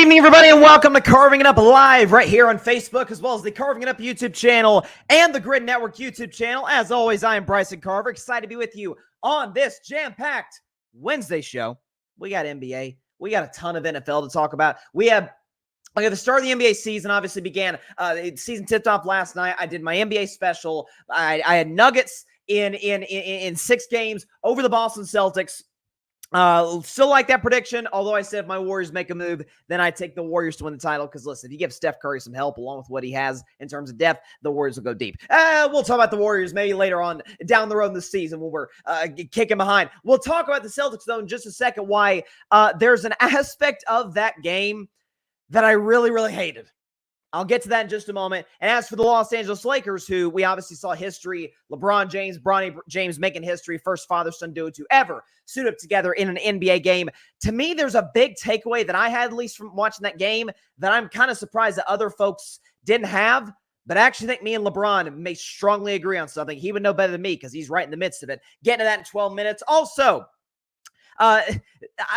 evening, everybody, and welcome to Carving It Up Live right here on Facebook, as well as the Carving It Up YouTube channel and the Grid Network YouTube channel. As always, I am Bryson Carver, excited to be with you on this jam-packed Wednesday show. We got NBA. We got a ton of NFL to talk about. We have the start of the NBA season obviously began. The season tipped off last night. I did my NBA special. I had Nuggets in 6 games over the Boston Celtics. Still like that prediction, although I said if my Warriors make a move, then I take the Warriors to win the title, because listen, if you give Steph Curry some help along with what he has in terms of depth, the Warriors will go deep. We'll talk about the Warriors maybe later on down the road in the season when we're kicking behind. We'll talk about the Celtics, though, in just a second, why there's an aspect of that game that I really, really hated. I'll get to that in just a moment. And as for the Los Angeles Lakers, who we obviously saw history, LeBron James, Bronny James making history, first father-son duo to ever suit up together in an NBA game. To me, there's a big takeaway that I had, at least from watching that game, that I'm kind of surprised that other folks didn't have. But I actually think me and LeBron may strongly agree on something. He would know better than me because he's right in the midst of it. Getting to that in 12 minutes. Also, I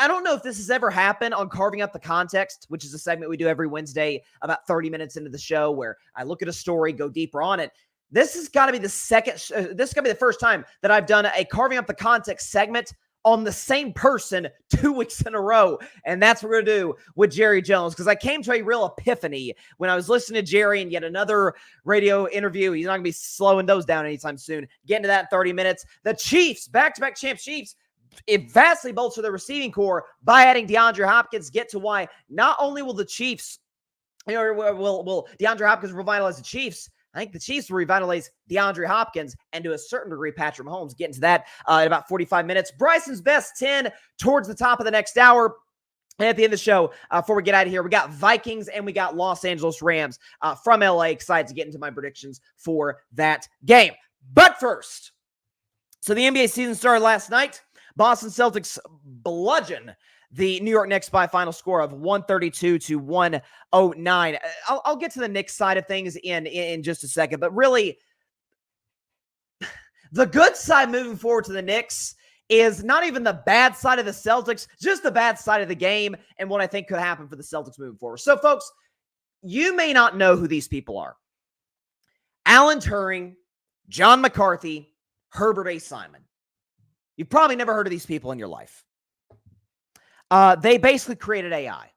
don't know if this has ever happened on Carving Up the Context, which is a segment we do every Wednesday about 30 minutes into the show where I look at a story, go deeper on it. This has got to be this is going to be the first time that I've done a Carving Up the Context segment on the same person 2 weeks in a row. And that's what we're going to do with Jerry Jones, because I came to a real epiphany when I was listening to Jerry and yet another radio interview. He's not going to be slowing those down anytime soon. Getting to that in 30 minutes. The Chiefs, back-to-back champ Chiefs, it vastly bolstered the receiving core by adding DeAndre Hopkins. Get to why not only will the Chiefs, will DeAndre Hopkins revitalize the Chiefs, I think the Chiefs will revitalize DeAndre Hopkins and to a certain degree Patrick Mahomes. Getting to that in about 45 minutes. Bryson's best 10 towards the top of the next hour. And at the end of the show, before we get out of here, we got Vikings and we got Los Angeles Rams from LA. Excited to get into my predictions for that game. But first, so the NBA season started last night. Boston Celtics bludgeon the New York Knicks by a final score of 132-109. I'll get to the Knicks side of things in just a second, but really, the good side moving forward to the Knicks is not even the bad side of the Celtics, just the bad side of the game and what I think could happen for the Celtics moving forward. So, folks, you may not know who these people are. Alan Turing, John McCarthy, Herbert A. Simon. You've probably never heard of these people in your life. They basically created AI.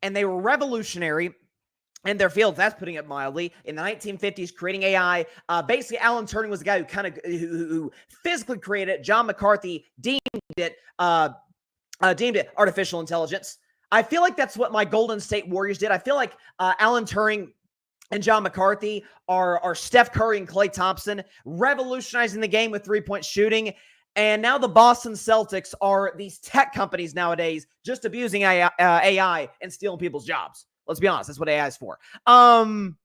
And they were revolutionary in their field, that's putting it mildly, in the 1950s, creating AI. Basically, Alan Turing was the guy who physically created it. John McCarthy deemed it artificial intelligence. I feel like that's what my Golden State Warriors did. I feel like Alan Turing and John McCarthy are Steph Curry and Klay Thompson, revolutionizing the game with three-point shooting. And now the Boston Celtics are these tech companies nowadays just abusing AI and stealing people's jobs. Let's be honest. That's what AI is for. That's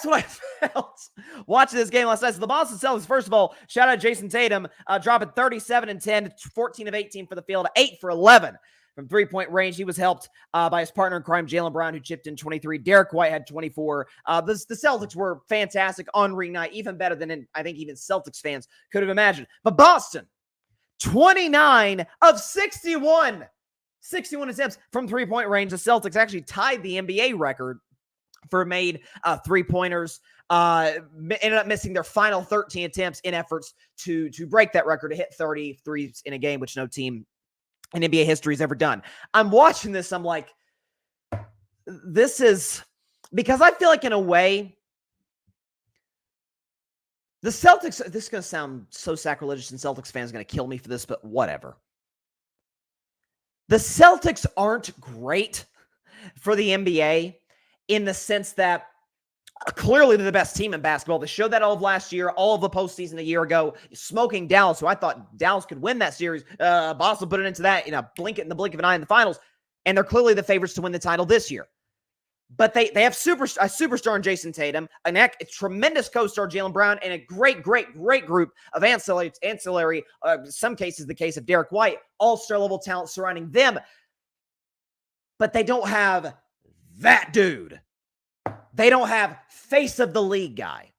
what I felt watching this game last night. So the Boston Celtics, first of all, shout out Jason Tatum, dropping 37 and 10, 14 of 18 for the field, 8 for 11 from three-point range. He was helped by his partner in crime, Jaylen Brown, who chipped in 23. Derek White had 24. The Celtics were fantastic on ring night, even better than I think even Celtics fans could have imagined. But Boston, 29 of 61. 61 attempts from three-point range. The Celtics actually tied the NBA record for made three-pointers. Ended up missing their final 13 attempts in efforts to break that record, to hit 30 threes in a game, which no team in NBA history has ever done. I'm watching this. I'm like, this is because I feel like in a way, the Celtics, this is going to sound so sacrilegious and Celtics fans are going to kill me for this, but whatever. The Celtics aren't great for the NBA in the sense that clearly they're the best team in basketball. They showed that all of last year, all of the postseason a year ago, smoking Dallas, who I thought Dallas could win that series. Boston put it into that in the blink of an eye in the finals, and they're clearly the favorites to win the title this year. But they have a superstar in Jason Tatum, a tremendous co-star Jaylen Brown, and a great group of ancillary, some cases the case of Derek White, all-star level talent surrounding them. But they don't have that dude. They don't have face of the league guy.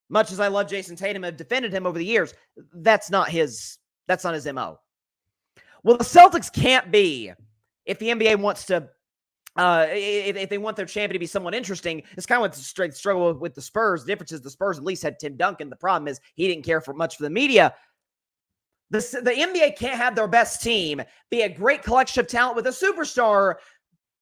Much as I love Jason Tatum and have defended him over the years, that's not his MO. Well, the Celtics can't be if the NBA wants to, if they want their champion to be somewhat interesting, it's kind of what the struggle with the Spurs. The difference is the Spurs at least had Tim Duncan. The problem is he didn't care for much for the media. The NBA can't have their best team be a great collection of talent with a superstar,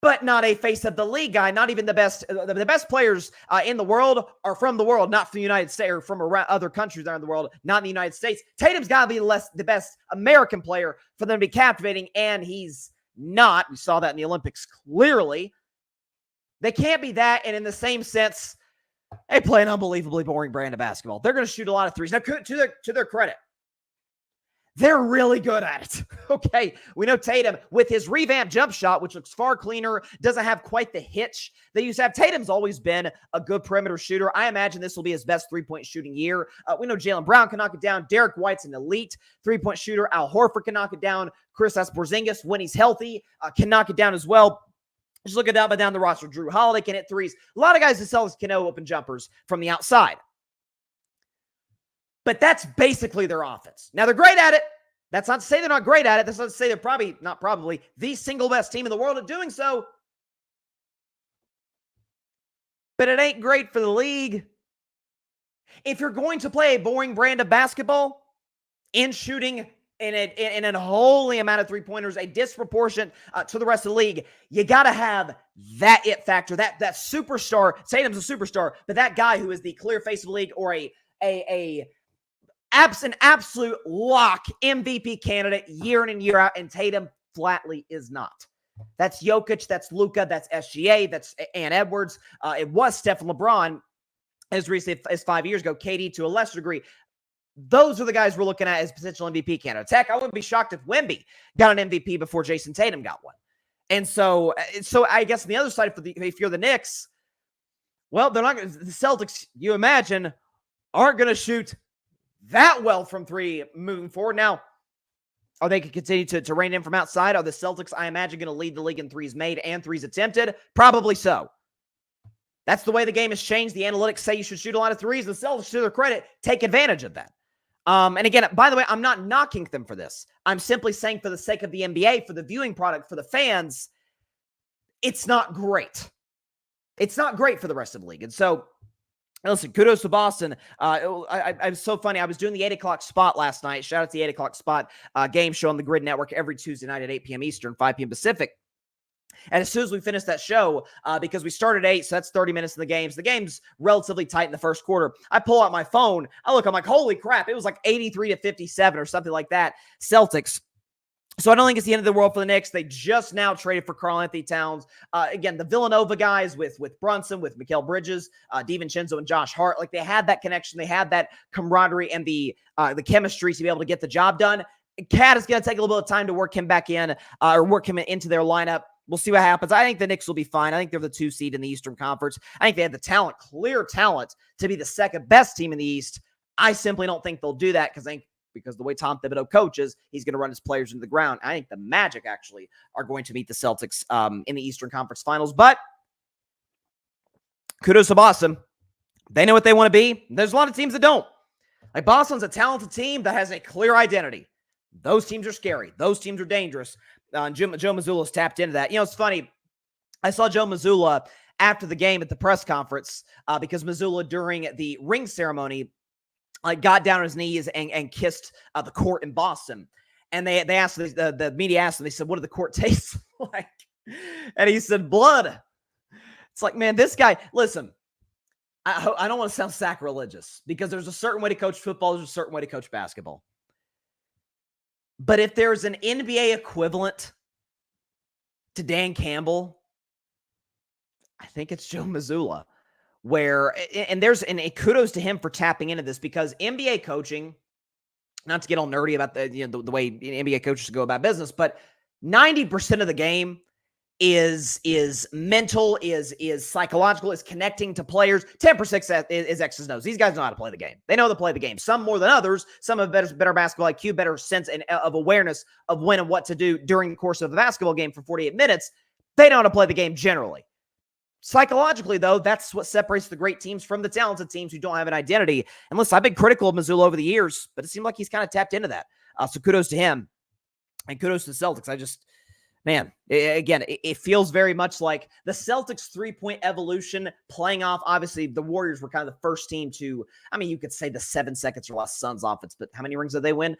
but not a face of the league guy. Not even the best. The best players in the world are from the world, not from the United States or from around other countries around the world, not in the United States. Tatum's got to be the best American player for them to be captivating, and he's not. We saw that in the Olympics clearly. They can't be that, and in the same sense, they play an unbelievably boring brand of basketball. They're going to shoot a lot of threes. Now, to their credit, they're really good at it. Okay, we know Tatum, with his revamped jump shot, which looks far cleaner, doesn't have quite the hitch they used to have. Tatum's always been a good perimeter shooter. I imagine this will be his best three-point shooting year. We know Jaylen Brown can knock it down. Derek White's an elite three-point shooter. Al Horford can knock it down. Kristaps Porzingis, when he's healthy, can knock it down as well. Just look at down the roster. Drew Holiday can hit threes. A lot of guys in the Celtics can know open jumpers from the outside. But that's basically their offense. Now, they're great at it. That's not to say they're not great at it. That's not to say they're probably the single best team in the world at doing so. But it ain't great for the league. If you're going to play a boring brand of basketball in shooting in an unholy amount of three-pointers, a disproportionate to the rest of the league, you got to have that it factor, that superstar. Tatum's a superstar, but that guy who is the clear face of the league, or an absolute lock MVP candidate year in and year out, and Tatum flatly is not. That's Jokic, that's Luka, that's SGA, that's Ant Edwards. It was Stephen LeBron as recently as 5 years ago, KD to a lesser degree. Those are the guys we're looking at as potential MVP candidates. Heck, I wouldn't be shocked if Wemby got an MVP before Jason Tatum got one. And so I guess on the other side, if you're the Knicks, well, they're not. The Celtics, you imagine, aren't going to shoot that well from three moving forward. Now, are they going to continue to rain in from outside? Are the Celtics, I imagine, going to lead the league in threes made and threes attempted? Probably so. That's the way the game has changed. The analytics say you should shoot a lot of threes. The Celtics, to their credit, take advantage of that. And again, by the way, I'm not knocking them for this. I'm simply saying, for the sake of the NBA, for the viewing product, for the fans, it's not great. It's not great for the rest of the league. And so, listen, kudos to Boston. I was so funny. I was doing the 8 o'clock spot last night. Shout out to the 8 o'clock spot game show on the Grid Network every Tuesday night at 8 p.m. Eastern, 5 p.m. Pacific. And as soon as we finished that show, because we started 8, so that's 30 minutes in the games. The game's relatively tight in the first quarter. I pull out my phone. I look, I'm like, holy crap. It was like 83-57 or something like that. Celtics. So I don't think it's the end of the world for the Knicks. They just now traded for Karl-Anthony Towns. Again, the Villanova guys with Brunson, with Mikal Bridges, DiVincenzo, and Josh Hart, like, they had that connection. They had that camaraderie and the chemistry to be able to get the job done. Cat is going to take a little bit of time to work him back in, or work him into their lineup. We'll see what happens. I think the Knicks will be fine. I think they're the 2 seed in the Eastern Conference. I think they have the talent, clear talent, to be the second best team in the East. I simply don't think they'll do that because the way Tom Thibodeau coaches, he's going to run his players into the ground. I think the Magic actually are going to meet the Celtics in the Eastern Conference Finals. But kudos to Boston. They know what they want to be. There's a lot of teams that don't. Like, Boston's a talented team that has a clear identity. Those teams are scary. Those teams are dangerous. Joe Mazzulla's tapped into that. You know, it's funny. I saw Joe Mazzulla after the game at the press conference because Mazzulla, during the ring ceremony, got down on his knees and kissed the court in Boston. And they asked, the media asked him, they said, what did the court taste like? And he said, blood. It's like, man, this guy, listen, I don't want to sound sacrilegious, because there's a certain way to coach football. There's a certain way to coach basketball. But if there's an NBA equivalent to Dan Campbell, I think it's Joe Mazzulla. And kudos to him for tapping into this, because NBA coaching, not to get all nerdy about the way NBA coaches go about business, but 90% of the game is mental, is psychological, is connecting to players. 10% is X's and O's. These guys know how to play the game. They know how to play the game. Some more than others. Some have better basketball IQ, better sense of awareness of when and what to do during the course of a basketball game for 48 minutes. They know how to play the game generally. Psychologically, though, that's what separates the great teams from the talented teams who don't have an identity. And listen, I've been critical of Mazzulla over the years, but it seemed like he's kind of tapped into that. So kudos to him, and kudos to the Celtics. Man, again, it feels very much like the Celtics 3-point evolution playing off. Obviously, the Warriors were kind of the first team to, I mean, you could say the 7 seconds or less Suns offense, but how many rings did they win?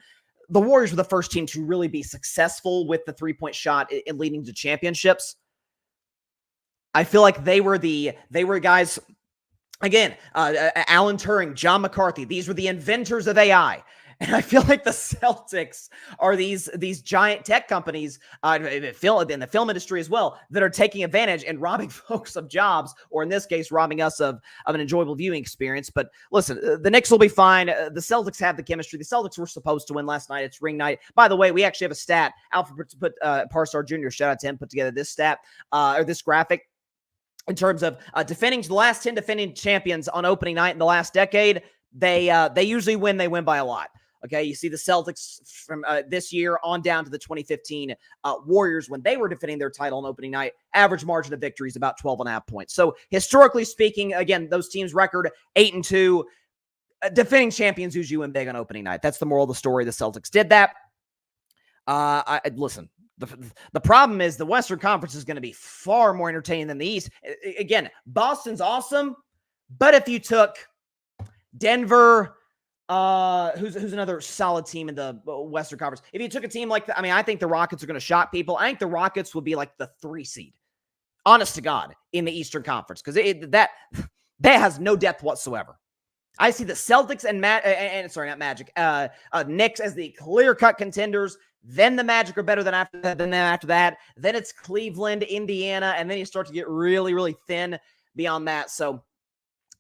The Warriors were the first team to really be successful with the 3-point shot in leading to championships. I feel like they were guys, again, Alan Turing, John McCarthy. These were the inventors of AI. And I feel like the Celtics are these giant tech companies in the film industry as well that are taking advantage and robbing folks of jobs, or in this case, robbing us of an enjoyable viewing experience. But listen, the Knicks will be fine. The Celtics have the chemistry. The Celtics were supposed to win last night. It's ring night. By the way, we actually have a stat. Alfred Parsar Jr., shout out to him, put together this stat or this graphic in terms of defending the last 10 defending champions on opening night in the last decade. They usually win. They win by a lot. Okay, you see the Celtics from this year on down to the 2015 Warriors when they were defending their title on opening night. Average margin of victory is about 12.5 points. So historically speaking, again, those teams record 8-2. Defending champions usually win big on opening night. That's the moral of the story. The Celtics did that. Listen, the problem is the Western Conference is going to be far more entertaining than the East. Again, Boston's awesome, but if you took Denver, who's another solid team in the Western Conference? If you took a team like, I think the Rockets are going to shock people. I think the Rockets will be like the 3 seed, honest to God, in the Eastern Conference, because that has no depth whatsoever. I see the Celtics and Knicks as the clear-cut contenders. Then the Magic are better than after that. Then it's Cleveland, Indiana, and then you start to get really, really thin beyond that. So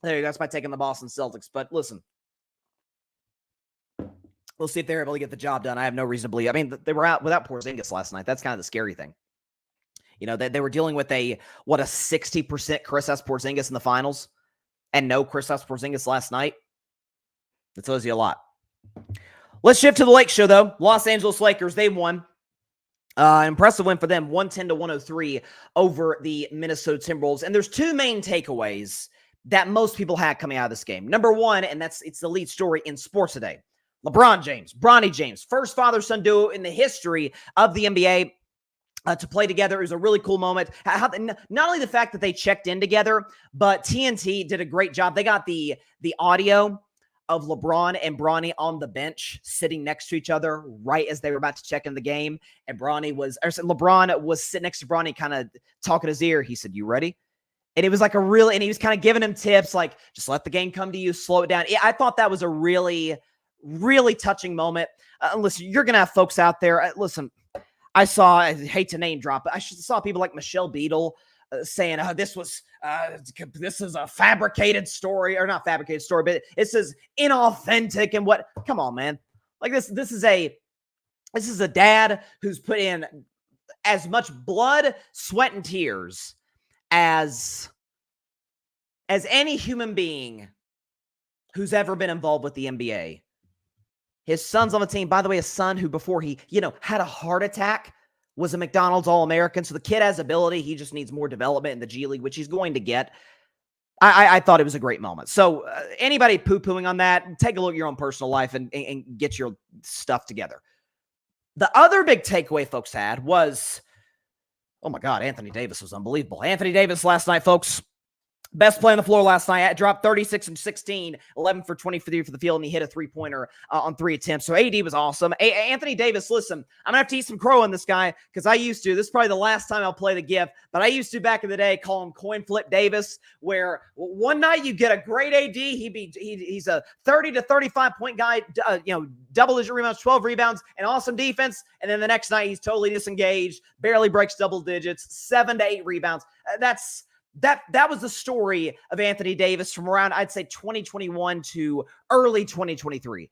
there you go. That's my take on the Boston Celtics. But listen, we'll see if they're able to get the job done. I have no reason to believe. They were out without Porzingis last night. That's kind of the scary thing. You know, they were dealing with a 60% Kristaps Porzingis in the finals, and no Kristaps Porzingis last night. That tells you a lot. Let's shift to the Lake Show, though. Los Angeles Lakers, they won. Impressive win for them, 110-103 over the Minnesota Timberwolves. And there's 2 main takeaways that most people had coming out of this game. Number one, and it's the lead story in sports today. LeBron James, Bronny James, first father-son duo in the history of the NBA to play together. It was a really cool moment. Not only the fact that they checked in together, but TNT did a great job. They got the audio of LeBron and Bronny on the bench sitting next to each other right as they were about to check in the game. And LeBron was sitting next to Bronny, kind of talking his ear. He said, "You ready?" And it was like and he was kind of giving him tips like, just let the game come to you, slow it down. I thought that was a really, really touching moment. Listen, you're going to have folks out there. Listen, I hate to name drop, but I saw people like Michelle Beadle saying, this is a fabricated story, or not fabricated story, but it says inauthentic and what. Come on, man. Like this is a dad who's put in as much blood, sweat, and tears as any human being who's ever been involved with the NBA. His son's on the team. By the way, a son who before he, had a heart attack was a McDonald's All-American. So the kid has ability. He just needs more development in the G League, which he's going to get. I thought it was a great moment. So anybody poo-pooing on that, take a look at your own personal life and get your stuff together. The other big takeaway folks had was, oh my God, Anthony Davis was unbelievable. Anthony Davis last night, folks, best play on the floor last night. Dropped 36 from 16, 11 for 23 for the field, and he hit a 3-pointer on 3 attempts. So AD was awesome. Anthony Davis, listen, I'm going to have to eat some crow on this guy because I used to. This is probably the last time I'll play the GIF, but I used to back in the day call him Coin Flip Davis, where one night you get a great AD. He's a 30 to 35 point guy, double-digit rebounds, 12 rebounds, and awesome defense. And then the next night he's totally disengaged, barely breaks double digits, 7 to 8 rebounds. That was the story of Anthony Davis from around, I'd say, 2021 to early 2023.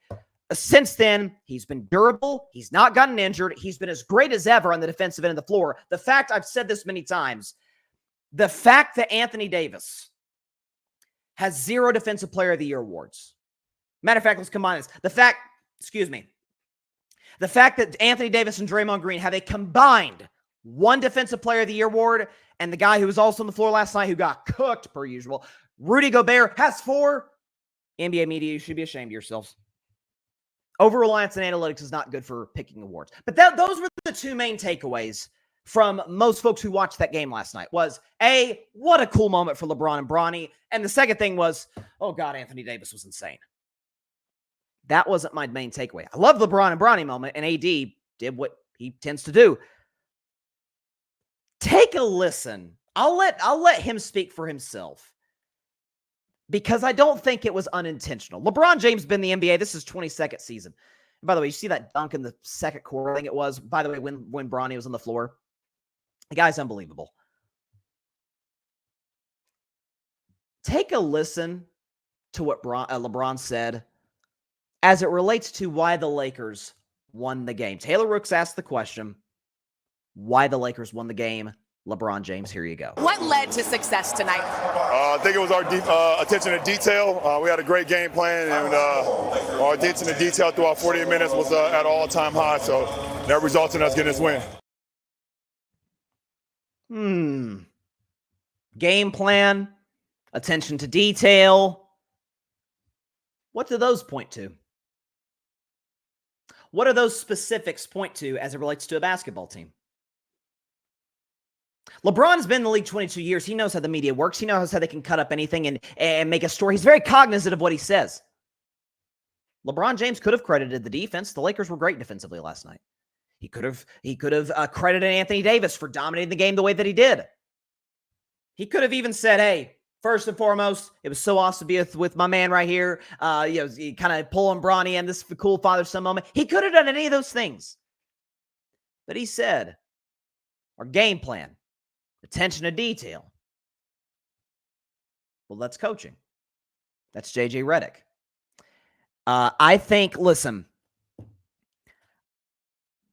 Since then, he's been durable. He's not gotten injured. He's been as great as ever on the defensive end of the floor. The fact, I've said this many times, the fact that Anthony Davis has 0 Defensive Player of the Year awards. Matter of fact, let's combine this. The fact that Anthony Davis and Draymond Green have a combined 1 Defensive Player of the Year award, and the guy who was also on the floor last night who got cooked, per usual, Rudy Gobert, has 4. NBA media, you should be ashamed of yourselves. Over-reliance on analytics is not good for picking awards. But those were the 2 main takeaways from most folks who watched that game last night was, A, what a cool moment for LeBron and Bronny. And the second thing was, oh God, Anthony Davis was insane. That wasn't my main takeaway. I love the LeBron and Bronny moment, and AD did what he tends to do. Take a listen. I'll let him speak for himself, because I don't think it was unintentional. LeBron James been in the NBA. This is 22nd season. And by the way, you see that dunk in the second quarter, I think it was, by the way, when Bronny was on the floor. The guy's unbelievable. Take a listen to what LeBron said as it relates to why the Lakers won the game. Taylor Rooks asked the question, why the Lakers won the game. LeBron James, here you go. What led to success tonight? I think it was our attention to detail. We had a great game plan, and our attention to detail throughout 48 minutes was at an all-time high, so that results in us getting this win. Game plan, attention to detail. What do those point to? What do those specifics point to as it relates to a basketball team? LeBron's been in the league 22 years. He knows how the media works. He knows how they can cut up anything and make a story. He's very cognizant of what he says. LeBron James could have credited the defense. The Lakers were great defensively last night. He could have credited Anthony Davis for dominating the game the way that he did. He could have even said, hey, first and foremost, it was so awesome to be with my man right here. Kind of pulling Bronny in this cool father-son moment. He could have done any of those things. But he said, our game plan, attention to detail. Well, that's coaching. That's JJ Redick. I think, listen,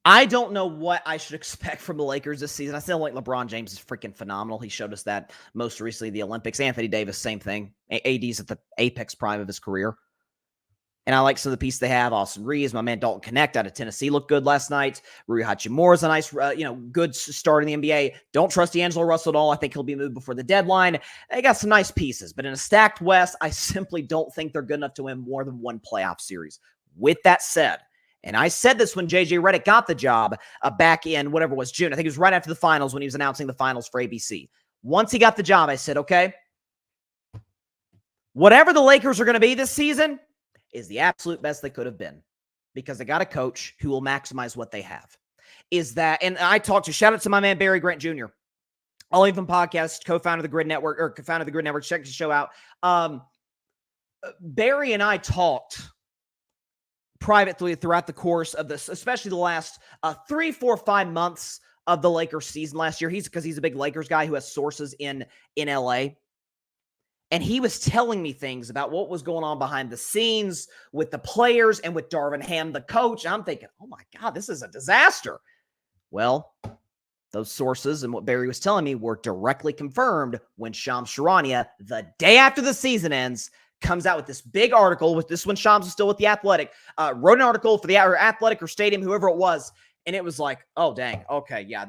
I don't know what I should expect from the Lakers this season. I still think LeBron James is freaking phenomenal. He showed us that most recently the Olympics. Anthony Davis, same thing. AD's at the apex prime of his career. And I like some of the pieces they have. Austin Reeves, my man Dalton Connect out of Tennessee looked good last night. Rui Hachimura is a nice, good start in the NBA. Don't trust D'Angelo Russell at all. I think he'll be moved before the deadline. They got some nice pieces, but in a stacked West, I simply don't think they're good enough to win more than one playoff series. With that said, and I said this when JJ Redick got the job back in whatever it was, June. I think it was right after the finals when he was announcing the finals for ABC. Once he got the job, I said, okay, whatever the Lakers are going to be this season is the absolute best they could have been, because they got a coach who will maximize what they have. And I talked to, shout out to my man Barry Grant Jr., All Even Podcast, co-founder of the Grid Network, or co-founder of the Grid Network. Check the show out. Barry and I talked privately throughout the course of this, especially the last 3, 4, 5 months of the Lakers season last year. Because he's a big Lakers guy who has sources in LA. And he was telling me things about what was going on behind the scenes with the players and with Darvin Ham, the coach. I'm thinking, oh my God, this is a disaster. Well, those sources and what Barry was telling me were directly confirmed when Shams Charania, the day after the season ends, comes out with this big article. With this one, Shams was still with The Athletic, wrote an article for the Athletic or Stadium, whoever it was. And it was like, oh, dang. Okay, yeah,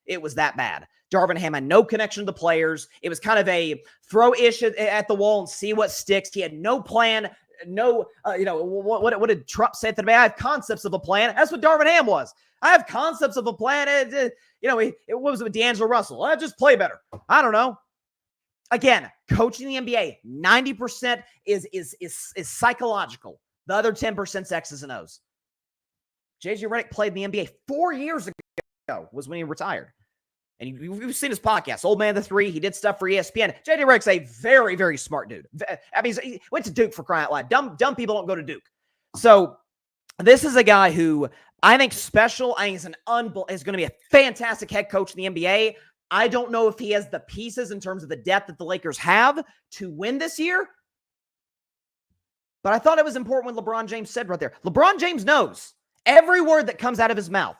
it was that bad. Darvin Ham had no connection to the players. It was kind of a throw ish at the wall and see what sticks. He had no plan. What did Trump say today? I have concepts of a plan. That's what Darvin Ham was. I have concepts of a plan. What was it with D'Angelo Russell? Just play better. I don't know. Again, coaching the NBA, 90% is psychological. The other 10% X's and O's. JJ Redick played in the NBA 4 years ago, was when he retired. And you've seen his podcast, Old Man the Three. He did stuff for ESPN. JJ Redick's a very, very smart dude. I mean, he went to Duke, for crying out loud. Dumb people don't go to Duke. So this is a guy who I think special. I think is going to be a fantastic head coach in the NBA. I don't know if he has the pieces in terms of the depth that the Lakers have to win this year. But I thought it was important when LeBron James said right there. LeBron James knows every word that comes out of his mouth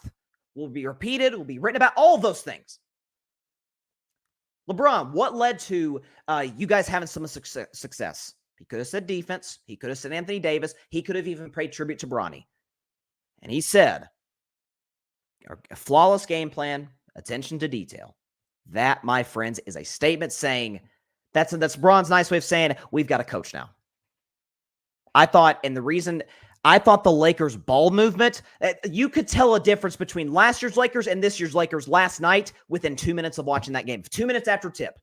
will be repeated, will be written about, all of those things. LeBron, what led to you guys having some success? He could have said defense. He could have said Anthony Davis. He could have even paid tribute to Bronny. And he said, a flawless game plan, attention to detail. That, my friends, is a statement saying, that's Bron's nice way of saying, we've got a coach now. I thought, and the reason I thought the Lakers' ball movement, you could tell a difference between last year's Lakers and this year's Lakers last night within 2 minutes of watching that game. 2 minutes after tip.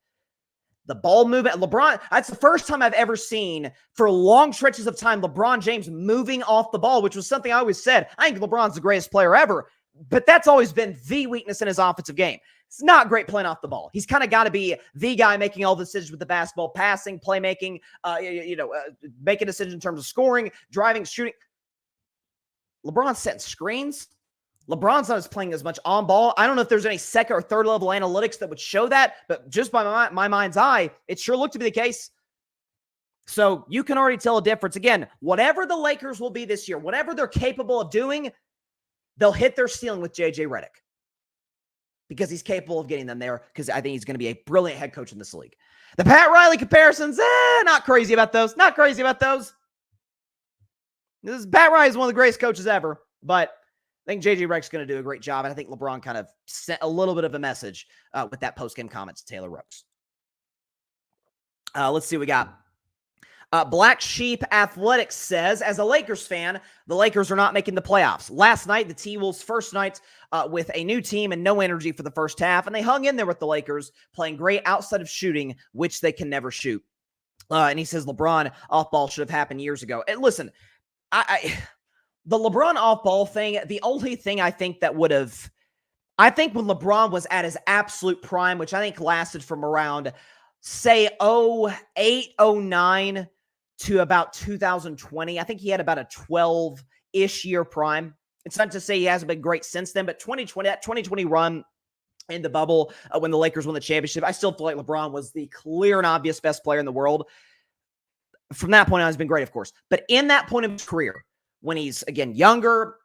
The ball movement, LeBron, that's the first time I've ever seen for long stretches of time LeBron James moving off the ball, which was something I always said. I think LeBron's the greatest player ever, but that's always been the weakness in his offensive game. It's not great playing off the ball. He's kind of got to be the guy making all the decisions with the basketball, passing, playmaking, making decisions in terms of scoring, driving, shooting. LeBron's setting screens. LeBron's not playing as much on ball. I don't know if there's any second or third level analytics that would show that, but just by my mind's eye, it sure looked to be the case. So you can already tell a difference. Again, whatever the Lakers will be this year, whatever they're capable of doing, they'll hit their ceiling with JJ Redick because he's capable of getting them there, because I think he's going to be a brilliant head coach in this league. The Pat Riley comparisons, not crazy about those. Not crazy about those. Pat Riley is one of the greatest coaches ever, but I think JJ Redick's going to do a great job, and I think LeBron kind of sent a little bit of a message with that post-game comment to Taylor Rose. Let's see what we got. Black Sheep Athletics says, as a Lakers fan, the Lakers are not making the playoffs. Last night, the T-Wolves' first night with a new team and no energy for the first half, and they hung in there with the Lakers, playing great outside of shooting, which they can never shoot. And he says LeBron off-ball should have happened years ago. And listen, the LeBron off-ball thing, the only thing I think that would have, I think when LeBron was at his absolute prime, which I think lasted from around, say, 08, 09 to about 2020, I think he had about a 12-ish year prime. It's not to say he hasn't been great since then, but 2020, that 2020 run in the bubble when the Lakers won the championship, I still feel like LeBron was the clear and obvious best player in the world. From that point on, he's been great, of course. But in that point of his career, when he's, again, younger,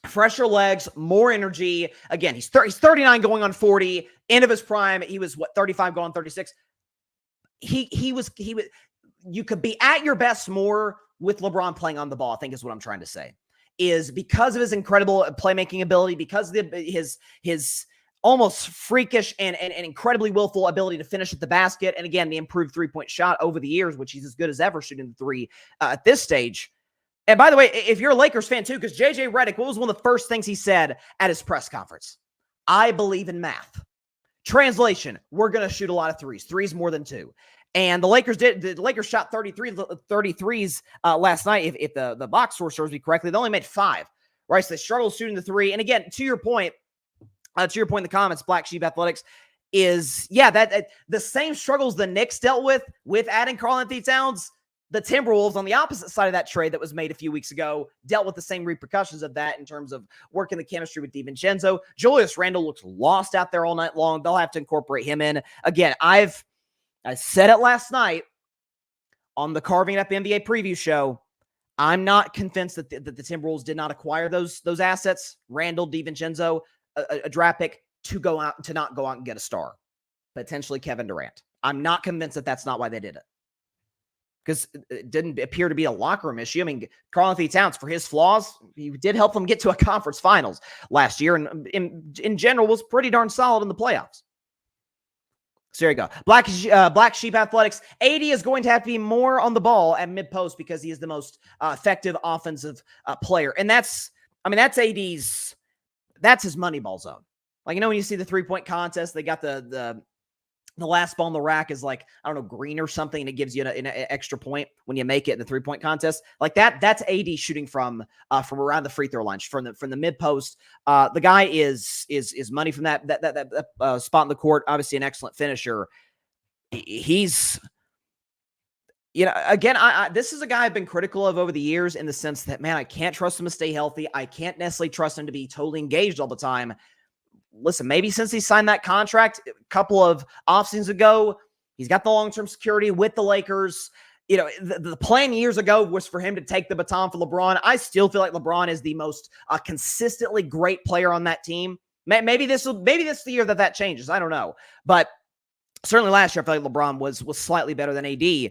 fresher legs, more energy. Again, he's 39 going on 40. End of his prime, he was, 35 going on 36. He was, you could be at your best more with LeBron playing on the ball, I think is what I'm trying to say. Is because of his incredible playmaking ability, because of his almost freakish and incredibly willful ability to finish at the basket. And again, the improved three-point shot over the years, which he's as good as ever shooting the three at this stage. And by the way, if you're a Lakers fan too, because JJ Redick, what was one of the first things he said at his press conference? I believe in math. Translation, we're going to shoot a lot of threes. Threes more than two. And the Lakers shot 33s last night. If the box score serves me correctly, they only made 5. Right? So they struggled shooting the 3. And again, to your point in the comments, Black Sheep Athletics, is, that the same struggles the Knicks dealt with adding Karl-Anthony Towns. The Timberwolves on the opposite side of that trade that was made a few weeks ago dealt with the same repercussions of that in terms of working the chemistry with DiVincenzo. Julius Randle looks lost out there all night long. They'll have to incorporate him in. Again, I said it last night on the Carving It Up NBA preview show. I'm not convinced that the Timberwolves did not acquire those assets, Randle, DiVincenzo, a draft pick, to not go out and get a star, potentially Kevin Durant. I'm not convinced that that's not why they did it. Because it didn't appear to be a locker room issue. I mean, Karl-Anthony Towns, for his flaws, he did help them get to a conference finals last year, and in general was pretty darn solid in the playoffs. So there you go. Black Sheep Athletics. AD is going to have to be more on the ball at mid-post because he is the most effective offensive player. And that's AD's, that's his money ball zone. Like, when you see the three-point contest, they got the last ball in the rack is like, I don't know, green or something, and it gives you an extra point when you make it in the three-point contest. Like that, that's AD shooting from around the free throw line, from the mid post. The guy is money from that spot in the court. Obviously, an excellent finisher. He's, again, this is a guy I've been critical of over the years in the sense that, man, I can't trust him to stay healthy. I can't necessarily trust him to be totally engaged all the time. Listen, maybe since he signed that contract a couple of offseasons ago, he's got the long-term security with the Lakers. The plan years ago was for him to take the baton for LeBron. I still feel like LeBron is the most consistently great player on that team. Maybe this is the year that changes. I don't know. But certainly last year, I feel like LeBron was slightly better than AD.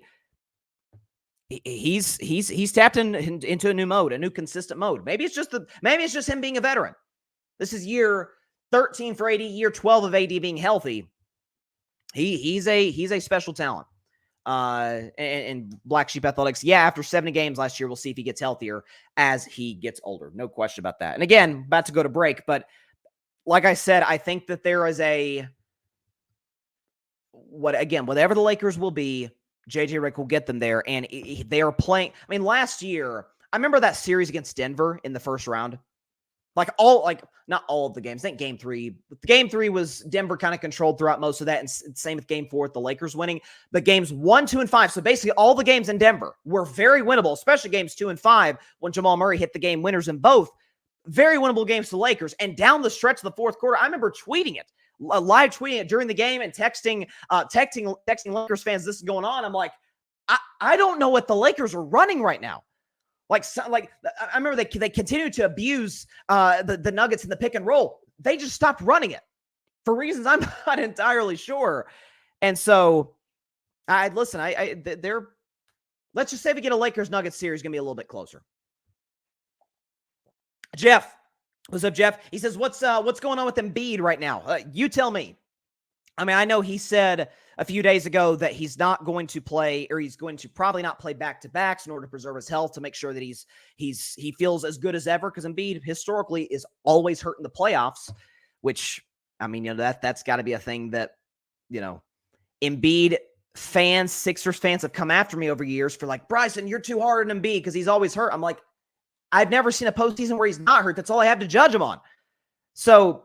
He's tapped into a new mode, a new consistent mode. Maybe it's just him being a veteran. This is year 13 for AD, year 12 of AD being healthy. He's a special talent. and Black Sheep Athletics. Yeah, after 70 games last year, we'll see if he gets healthier as he gets older. No question about that. And again, about to go to break, but like I said, I think that there is whatever the Lakers will be, JJ Redick will get them there, and they are playing. I mean, last year, I remember that series against Denver in the first round. Not all of the games. I think game 3. Game 3 was Denver kind of controlled throughout most of that, and same with game 4 with the Lakers winning. But games 1, 2, and 5, so basically all the games in Denver were very winnable, especially games 2 and 5 when Jamal Murray hit the game winners in both. Very winnable games for the Lakers. And down the stretch of the fourth quarter, I remember tweeting it, live tweeting it during the game and texting Lakers fans, this is going on. I'm like, I don't know what the Lakers are running right now. I remember they continued to abuse the Nuggets in the pick and roll. They just stopped running it for reasons I'm not entirely sure. And so, let's just say we get a Lakers Nuggets series, going to be a little bit closer. Jeff, what's up, Jeff? He says, what's going on with Embiid right now? You tell me. I mean, I know he said a few days ago that he's not going to play, or he's going to probably not play back-to-backs in order to preserve his health, to make sure that he feels as good as ever, because Embiid historically is always hurt in the playoffs, which, I mean, that's got to be a thing that, Embiid fans, Sixers fans have come after me over years for like, Bryson, you're too hard on Embiid because he's always hurt. I'm like, I've never seen a postseason where he's not hurt. That's all I have to judge him on. So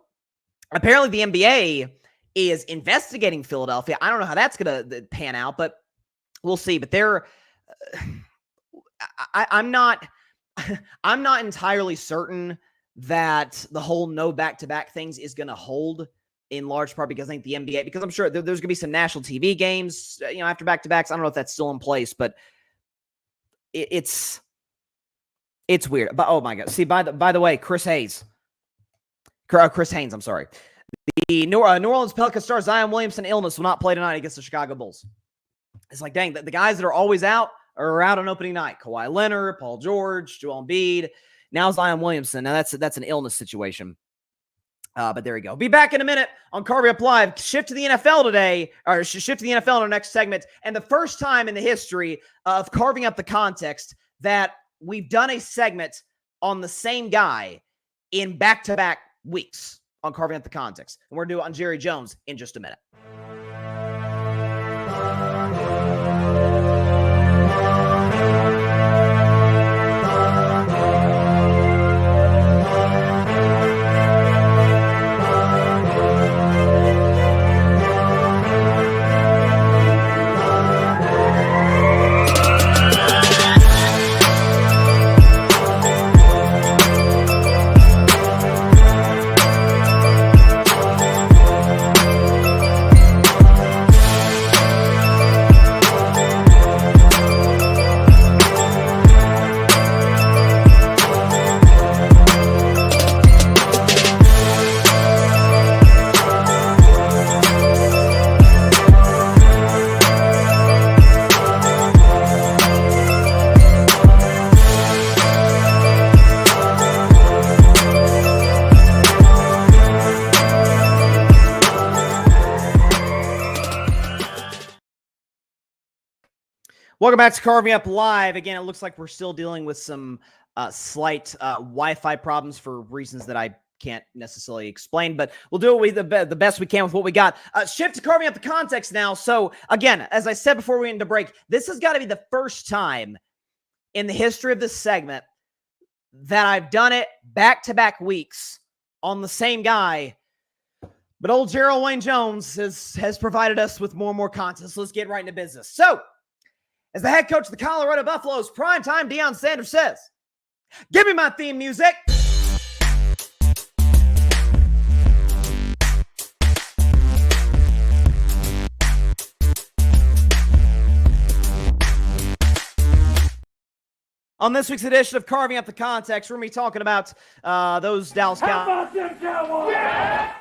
apparently the NBA is investigating Philadelphia. I don't know how that's going to pan out, but we'll see. But I'm not entirely certain that the whole no back-to-back things is going to hold, in large part because I think the NBA, because I'm sure there's going to be some national TV games, after back-to-backs. I don't know if that's still in place, but it's weird. But oh my God. See, by the way, Chris Haynes, I'm sorry. The New Orleans Pelicans star Zion Williamson illness will not play tonight against the Chicago Bulls. It's like, dang, the guys that are always out are out on opening night. Kawhi Leonard, Paul George, Joel Embiid. Now Zion Williamson. Now that's an illness situation. But there you go. Be back in a minute on Carving Up Live. Shift to the NFL today, or shift to the NFL in our next segment. And the first time in the history of Carving Up the Context that we've done a segment on the same guy in back-to-back weeks on Carving Up the Context. And we're going to do it on Jerry Jones in just a minute. Welcome back to Carving Up Live. Again, it looks like we're still dealing with some slight Wi-Fi problems for reasons that I can't necessarily explain, but we'll do it the best we can with what we got. Shift to Carving Up the Context now. So again, as I said before we went into break, this has got to be the first time in the history of this segment that I've done it back-to-back weeks on the same guy. But old Gerald Wayne Jones has provided us with more and more content. So let's get right into business. So, as the head coach of the Colorado Buffaloes, primetime Deion Sanders says, "Give me my theme music." On this week's edition of Carving Up the Context, we're going to be talking about those Dallas Cowboys. How about them Cowboys? Yeah!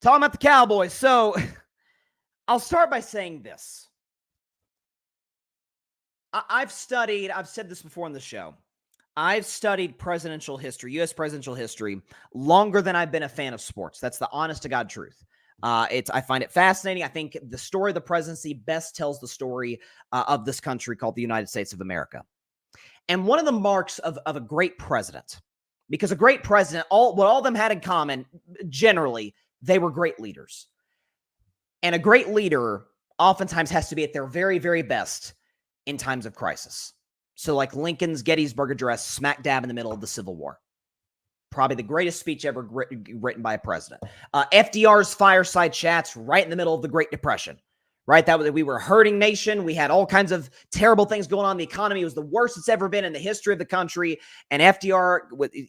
Talking about the Cowboys. So, I'll start by saying this. I've said this before on the show, I've studied presidential history, U.S. presidential history, longer than I've been a fan of sports. That's the honest to God truth. I find it fascinating. I think the story of the presidency best tells the story of this country called the United States of America. And one of the marks of a great president, because a great president, what all of them had in common, generally, they were great leaders. And a great leader oftentimes has to be at their very, very best in times of crisis. So like Lincoln's Gettysburg Address, smack dab in the middle of the Civil War. Probably the greatest speech ever written by a president. FDR's fireside chats right in the middle of the Great Depression. Right? We were a hurting nation. We had all kinds of terrible things going on. The economy was the worst it's ever been in the history of the country. And FDR,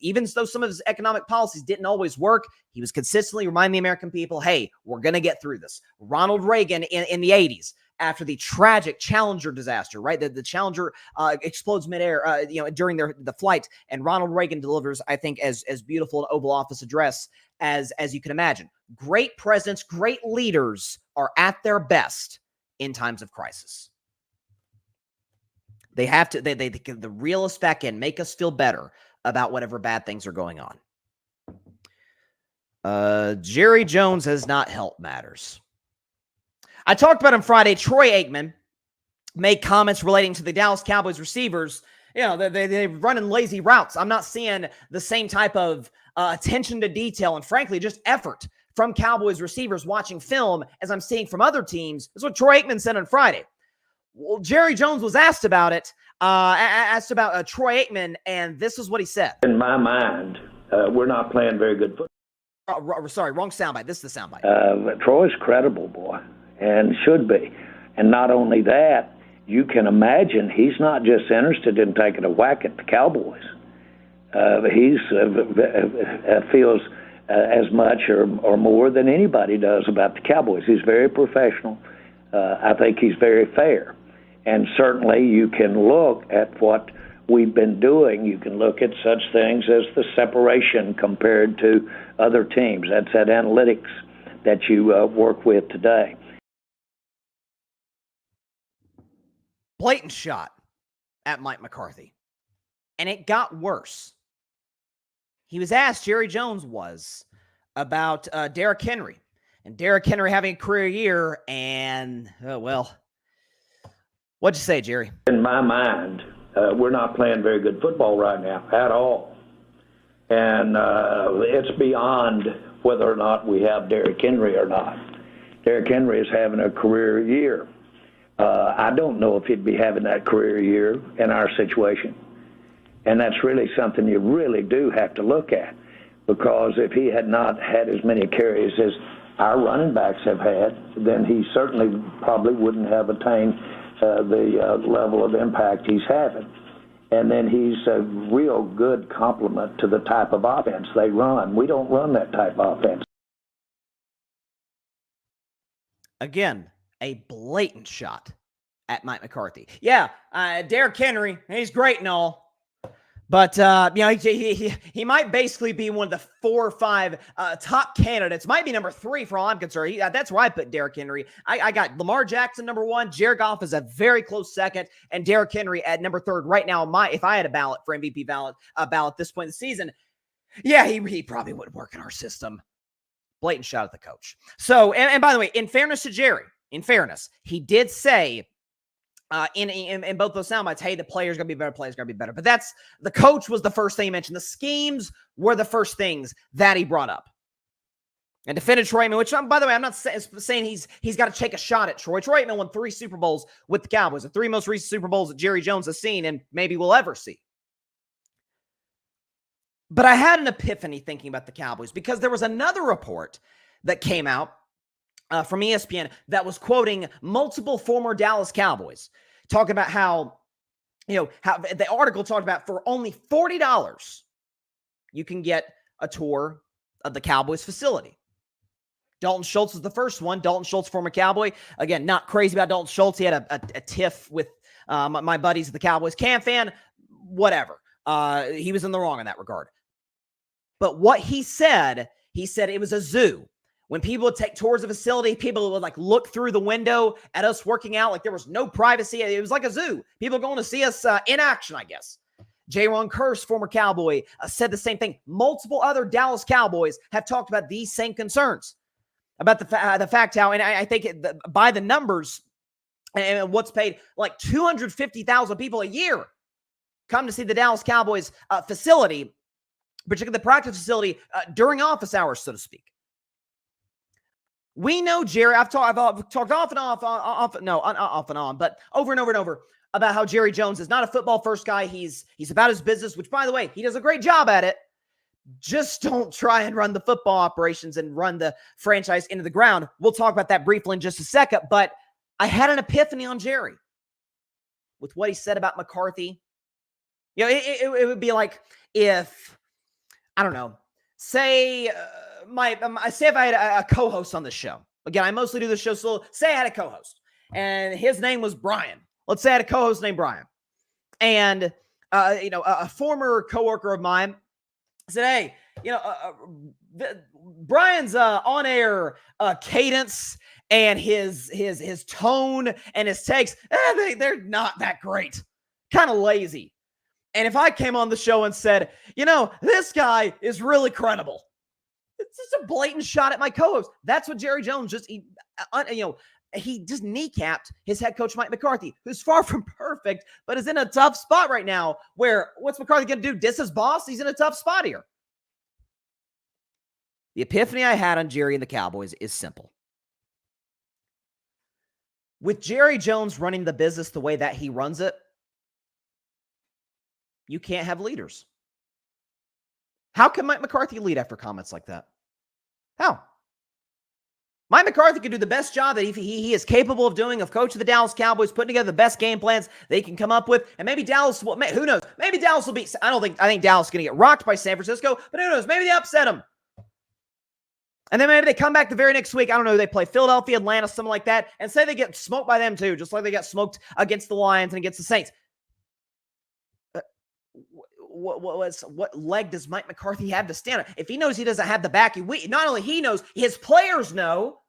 even though some of his economic policies didn't always work, he was consistently reminding the American people, hey, we're going to get through this. Ronald Reagan in the 80s, after the tragic Challenger disaster, right? The Challenger explodes midair, during the flight, and Ronald Reagan delivers, I think, as beautiful an Oval Office address as you can imagine. Great presidents, great leaders are at their best in times of crisis. They have to, they reel us back in, make us feel better about whatever bad things are going on. Jerry Jones has not helped matters. I talked about him Friday. Troy Aikman made comments relating to the Dallas Cowboys receivers. They're running lazy routes. I'm not seeing the same type of attention to detail and, frankly, just effort from Cowboys receivers watching film as I'm seeing from other teams. That's what Troy Aikman said on Friday. Well, Jerry Jones was asked about it, Troy Aikman, and this is what he said. In my mind, we're not playing very good football. Sorry, wrong soundbite. This is the soundbite. Troy's credible, boy, and should be. And not only that, you can imagine he's not just interested in taking a whack at the Cowboys. He feels as much or more than anybody does about the Cowboys. He's very professional. I think he's very fair. And certainly you can look at what we've been doing. You can look at such things as the separation compared to other teams. That's that analytics that you work with today. Blatant shot at Mike McCarthy. And it got worse. He was asked, Jerry Jones was, about Derrick Henry. And Derrick Henry having a career year, and, what'd you say, Jerry? In my mind, we're not playing very good football right now at all. And it's beyond whether or not we have Derrick Henry or not. Derrick Henry is having a career year. I don't know if he'd be having that career year in our situation. And that's really something you really do have to look at, because if he had not had as many carries as our running backs have had, then he certainly probably wouldn't have attained the level of impact he's having. And then he's a real good complement to the type of offense they run. We don't run that type of offense. Again, a blatant shot at Mike McCarthy. Yeah, Derrick Henry, he's great and all. But, he might basically be one of the 4 or 5 top candidates. Might be number 3 for all I'm concerned. That's where I put Derrick Henry. I got Lamar Jackson number 1. Jared Goff is a very close second. And Derrick Henry at number 3rd right now. If I had a ballot for MVP ballot at this point in the season, yeah, he probably wouldn't work in our system. Blatant shot at the coach. So, and by the way, in fairness to Jerry, he did say, in both those soundbites, hey, the player's going to be better, But the coach was the first thing he mentioned. The schemes were the first things that he brought up. And defended Troy Aikman, which, by the way, I'm not saying he's got to take a shot at Troy. Troy Aikman won 3 Super Bowls with the Cowboys, the 3 most recent Super Bowls that Jerry Jones has seen and maybe will ever see. But I had an epiphany thinking about the Cowboys, because there was another report that came out from ESPN that was quoting multiple former Dallas Cowboys, talking about how the article talked about for only $40, you can get a tour of the Cowboys facility. Dalton Schultz was the first one. Dalton Schultz, former Cowboy. Again, not crazy about Dalton Schultz. He had a tiff with my buddies at the Cowboys camp fan. Whatever. He was in the wrong in that regard. But what he said it was a zoo. When people would take tours of the facility, people would look through the window at us working out. There was no privacy. It was like a zoo. People going to see us in action, I guess. Jaron Kearse, former Cowboy, said the same thing. Multiple other Dallas Cowboys have talked about these same concerns. about the fact how, and I think by the numbers and what's paid, like 250,000 people a year come to see the Dallas Cowboys facility, particularly the practice facility during office hours, so to speak. We know Jerry. I've talked off and on, but over and over and over about how Jerry Jones is not a football first guy. He's about his business, which, by the way, he does a great job at it. Just don't try and run the football operations and run the franchise into the ground. We'll talk about that briefly in just a second, but I had an epiphany on Jerry with what he said about McCarthy. You know, it would be like if, I don't know, say if I had a co-host on the show. Again, I mostly do the show solo. Say I had a co-host, and his name was Brian. Let's say I had a co-host named Brian. And, a former coworker of mine said, hey, Brian's on-air cadence and his tone and his takes, they're not that great. Kind of lazy. And if I came on the show and said, this guy is really credible, it's just a blatant shot at my co-host. That's what Jerry Jones he just kneecapped his head coach, Mike McCarthy, who's far from perfect, but is in a tough spot right now where what's McCarthy going to do? Diss his boss? He's in a tough spot here. The epiphany I had on Jerry and the Cowboys is simple. With Jerry Jones running the business the way that he runs it, you can't have leaders. How can Mike McCarthy lead after comments like that? How? Mike McCarthy can do the best job that he is capable of doing, of coaching the Dallas Cowboys, putting together the best game plans they can come up with, and maybe Dallas will, who knows? Maybe Dallas will be, I think Dallas is going to get rocked by San Francisco, but who knows? Maybe they upset them. And then maybe they come back the very next week. I don't know. They play Philadelphia, Atlanta, something like that, and say they get smoked by them too, just like they got smoked against the Lions and against the Saints. What leg does Mike McCarthy have to stand on? If he knows he doesn't have the backing, not only he knows, his players know.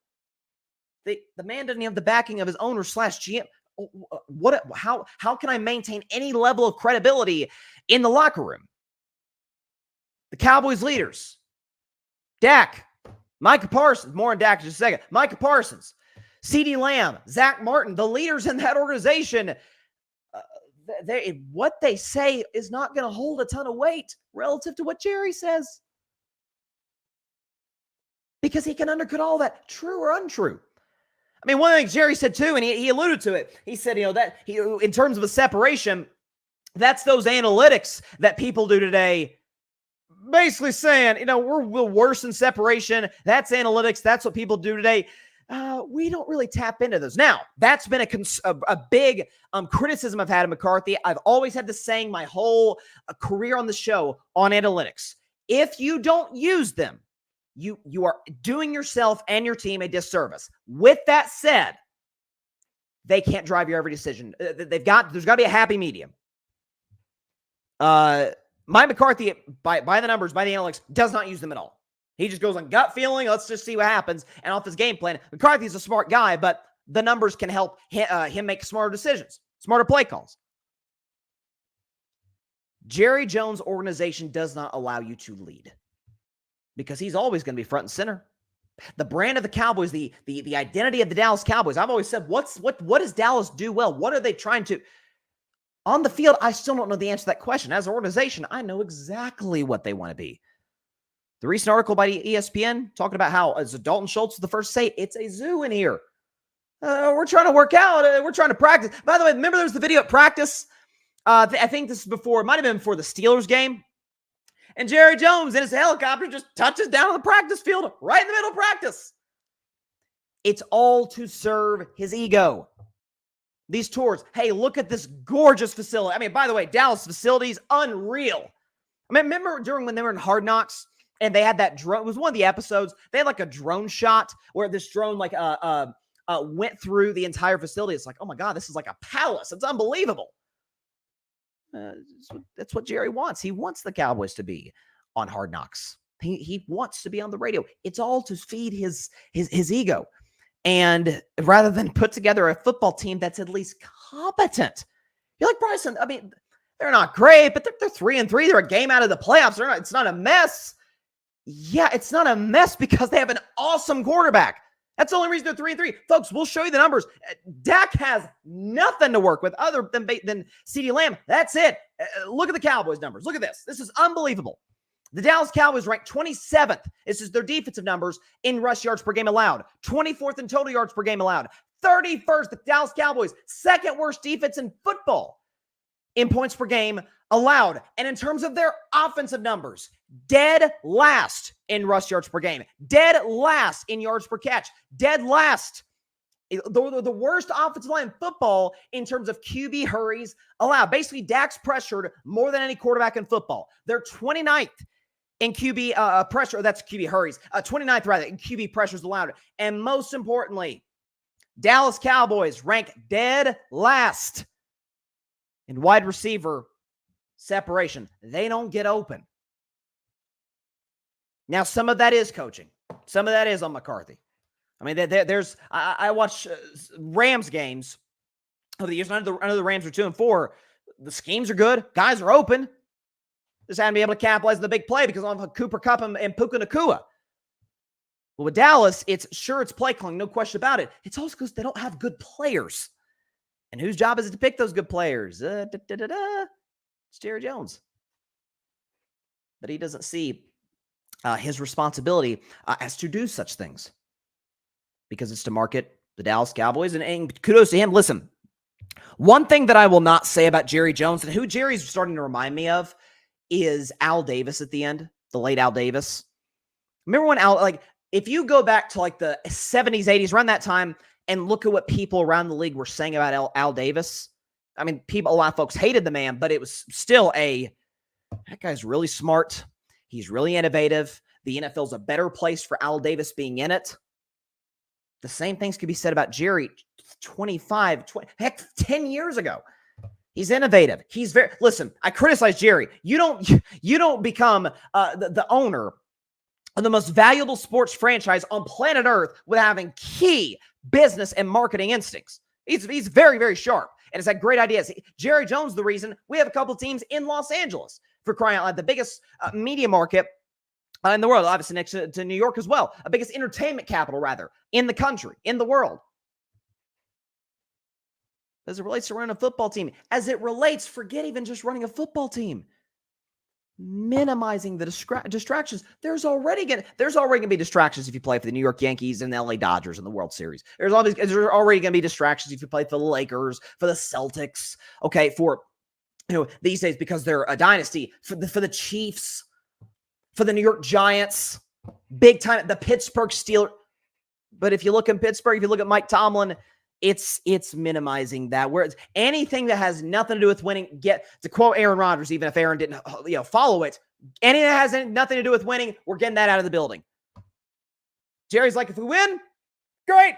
The man doesn't have the backing of his owner / GM. How can I maintain any level of credibility in the locker room? The Cowboys leaders, Dak, Micah Parsons, more on Dak in just a second. Micah Parsons, CeeDee Lamb, Zach Martin, the leaders in that organization. What they say is not going to hold a ton of weight relative to what Jerry says. Because he can undercut all that, true or untrue. I mean, one of the things Jerry said too, and he alluded to it, he said, in terms of a separation, that's those analytics that people do today, basically saying, we're worse in separation. That's analytics. That's what people do today. We don't really tap into those. Now, that's been a big criticism I've had of McCarthy. I've always had this saying my whole career on the show on analytics. If you don't use them, you are doing yourself and your team a disservice. With that said, they can't drive your every decision. There's got to be a happy medium. Mike McCarthy, by the numbers, by the analytics, does not use them at all. He just goes on gut feeling. Let's just see what happens. And off his game plan. McCarthy's a smart guy, but the numbers can help him make smarter decisions, smarter play calls. Jerry Jones' organization does not allow you to lead because he's always going to be front and center. The brand of the Cowboys, the identity of the Dallas Cowboys. I've always said, what does Dallas do well? What are they trying to? On the field, I still don't know the answer to that question. As an organization, I know exactly what they want to be. The recent article by ESPN talking about how, as Dalton Schultz was the first to say, it's a zoo in here. We're trying to work out. We're trying to practice. By the way, remember there was the video at practice? I think this is before, it might have been before the Steelers game. And Jerry Jones in his helicopter just touches down on the practice field right in the middle of practice. It's all to serve his ego. These tours, hey, look at this gorgeous facility. I mean, by the way, Dallas facilities, unreal. I mean, remember when they were in Hard Knocks and they had that drone? It was one of the episodes. They had like a drone shot where this drone went through the entire facility. It's like, oh my God, this is like a palace. It's unbelievable. That's what Jerry wants. He wants the Cowboys to be on Hard Knocks. He wants to be on the radio. It's all to feed his ego. And rather than put together a football team that's at least competent. You're like, Bryson, I mean, they're not great, but they're 3-3. They're a game out of the playoffs. It's not a mess. Yeah, it's not a mess because they have an awesome quarterback. That's the only reason they're 3-3. Folks, we'll show you the numbers. Dak has nothing to work with other than CeeDee Lamb. That's it. Look at the Cowboys numbers. Look at this. This is unbelievable. The Dallas Cowboys ranked 27th. This is their defensive numbers in rush yards per game allowed. 24th in total yards per game allowed. 31st, the Dallas Cowboys, second worst defense in football in points per game allowed. And in terms of their offensive numbers, dead last in rush yards per game, dead last in yards per catch, dead last. The worst offensive line in football in terms of QB hurries allowed. Basically, Dak's pressured more than any quarterback in football. They're 29th in QB pressure. That's QB hurries. 29th, rather, in QB pressures allowed. And most importantly, Dallas Cowboys rank dead last in wide receiver separation. They don't get open. Now, some of that is coaching. Some of that is on McCarthy. I mean, I watch Rams games over the years. I know the Rams are 2-4. The schemes are good. Guys are open. Just haven't been able to capitalize on the big play because of Cooper Kupp and Puka Nacua. Well, with Dallas, it's play calling, no question about it. It's also because they don't have good players. And whose job is it to pick those good players? It's Jerry Jones. But he doesn't see his responsibility as to do such things because it's to market the Dallas Cowboys. And kudos to him. Listen, one thing that I will not say about Jerry Jones and who Jerry's starting to remind me of is Al Davis at the end, the late Al Davis. Remember when if you go back to like the 70s, 80s, around that time, and look at what people around the league were saying about Al Davis. I mean, a lot of folks hated the man, but it was still that guy's really smart. He's really innovative. The NFL's a better place for Al Davis being in it. The same things could be said about Jerry 10 years ago. He's innovative. Listen, I criticize Jerry. You don't become the owner of the most valuable sports franchise on planet Earth without having key business and marketing instincts. He's very, very sharp and has had great ideas. Jerry Jones, the reason we have a couple teams in Los Angeles, for crying out loud, the biggest media market in the world, obviously next to New York as well, a biggest entertainment capital, rather, in the country, in the world. As it relates to running a football team, forget even just running a football team. Minimizing the distractions. There's already going to be distractions if you play for the New York Yankees and the LA Dodgers in the World Series. There's already going to be distractions if you play for the Lakers, for the Celtics. Okay, for these days because they're a dynasty. For the Chiefs, for the New York Giants, big time the Pittsburgh Steelers. But if you look in Pittsburgh, if you look at Mike Tomlin, it's minimizing that. Where it's anything that has nothing to do with winning, to quote Aaron Rodgers, even if Aaron didn't follow it, anything that has nothing to do with winning, we're getting that out of the building. Jerry's like, if we win, great.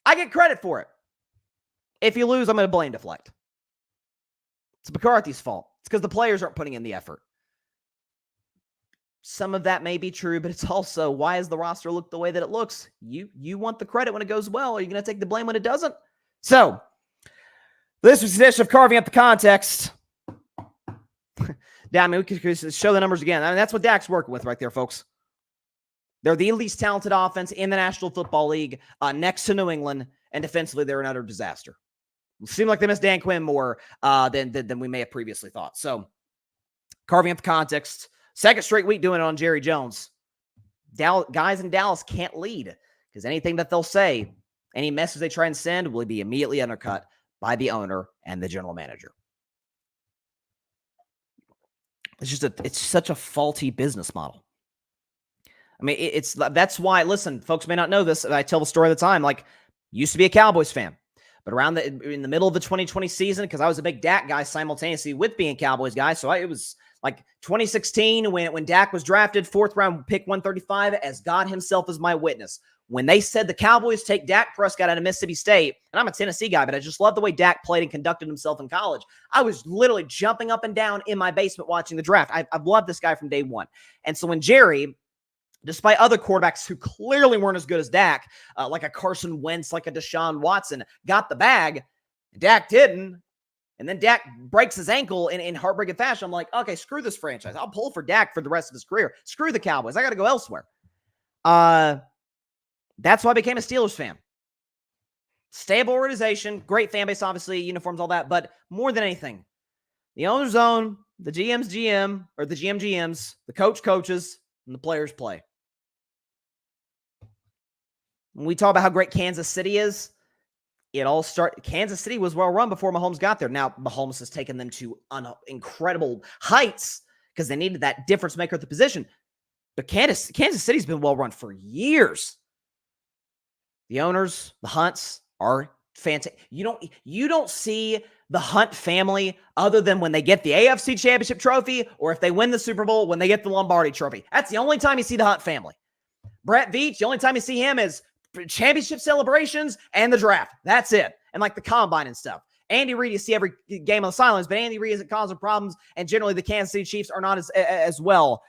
I get credit for it. If you lose, I'm going to blame deflect. It's McCarthy's fault. It's because the players aren't putting in the effort. Some of that may be true, but it's also, why does the roster look the way that it looks? You want the credit when it goes well. Are you going to take the blame when it doesn't? So, this was the edition of Carving Up the Context. Yeah, I mean, we could show the numbers again. I mean, that's what Dak's working with right there, folks. They're the least talented offense in the National Football League, next to New England, and defensively, they're an utter disaster. It seemed like they missed Dan Quinn more than we may have previously thought. So, Carving Up the Context. Second straight week doing it on Jerry Jones. Guys in Dallas can't lead because anything that they'll say, any message they try and send will be immediately undercut by the owner and the general manager. It's such a faulty business model. I mean, that's why, listen, folks may not know this. I tell the story all the time. Like, used to be a Cowboys fan, but in the middle of the 2020 season, because I was a big Dak guy simultaneously with being a Cowboys guy, so it was like 2016 when Dak was drafted, 4th round pick 135, as God himself is my witness. When they said the Cowboys take Dak Prescott out of Mississippi State, and I'm a Tennessee guy, but I just love the way Dak played and conducted himself in college. I was literally jumping up and down in my basement watching the draft. I've loved this guy from day one. And so when Jerry, despite other quarterbacks who clearly weren't as good as Dak, like a Carson Wentz, like a Deshaun Watson, got the bag, Dak didn't, And then Dak breaks his ankle in heartbreaking fashion. I'm like, okay, screw this franchise. I'll pull for Dak for the rest of his career. Screw the Cowboys. I got to go elsewhere. That's why I became a Steelers fan. Stable organization, great fan base, obviously, uniforms, all that. But more than anything, the owner's own, the GM's GM, or the GM GMs, the coach coaches, and the players play. When we talk about how great Kansas City is, Kansas City was well run before Mahomes got there. Now, Mahomes has taken them to incredible heights because they needed that difference maker at the position. But Kansas City's been well run for years. The owners, the Hunts are fantastic. You don't see the Hunt family other than when they get the AFC Championship trophy or if they win the Super Bowl when they get the Lombardi trophy. That's the only time you see the Hunt family. Brett Veach, the only time you see him is championship celebrations and the draft. That's it. And like the combine and stuff. Andy Reid, you see every game on the sidelines, but Andy Reid isn't causing problems. And generally the Kansas City Chiefs are not as well.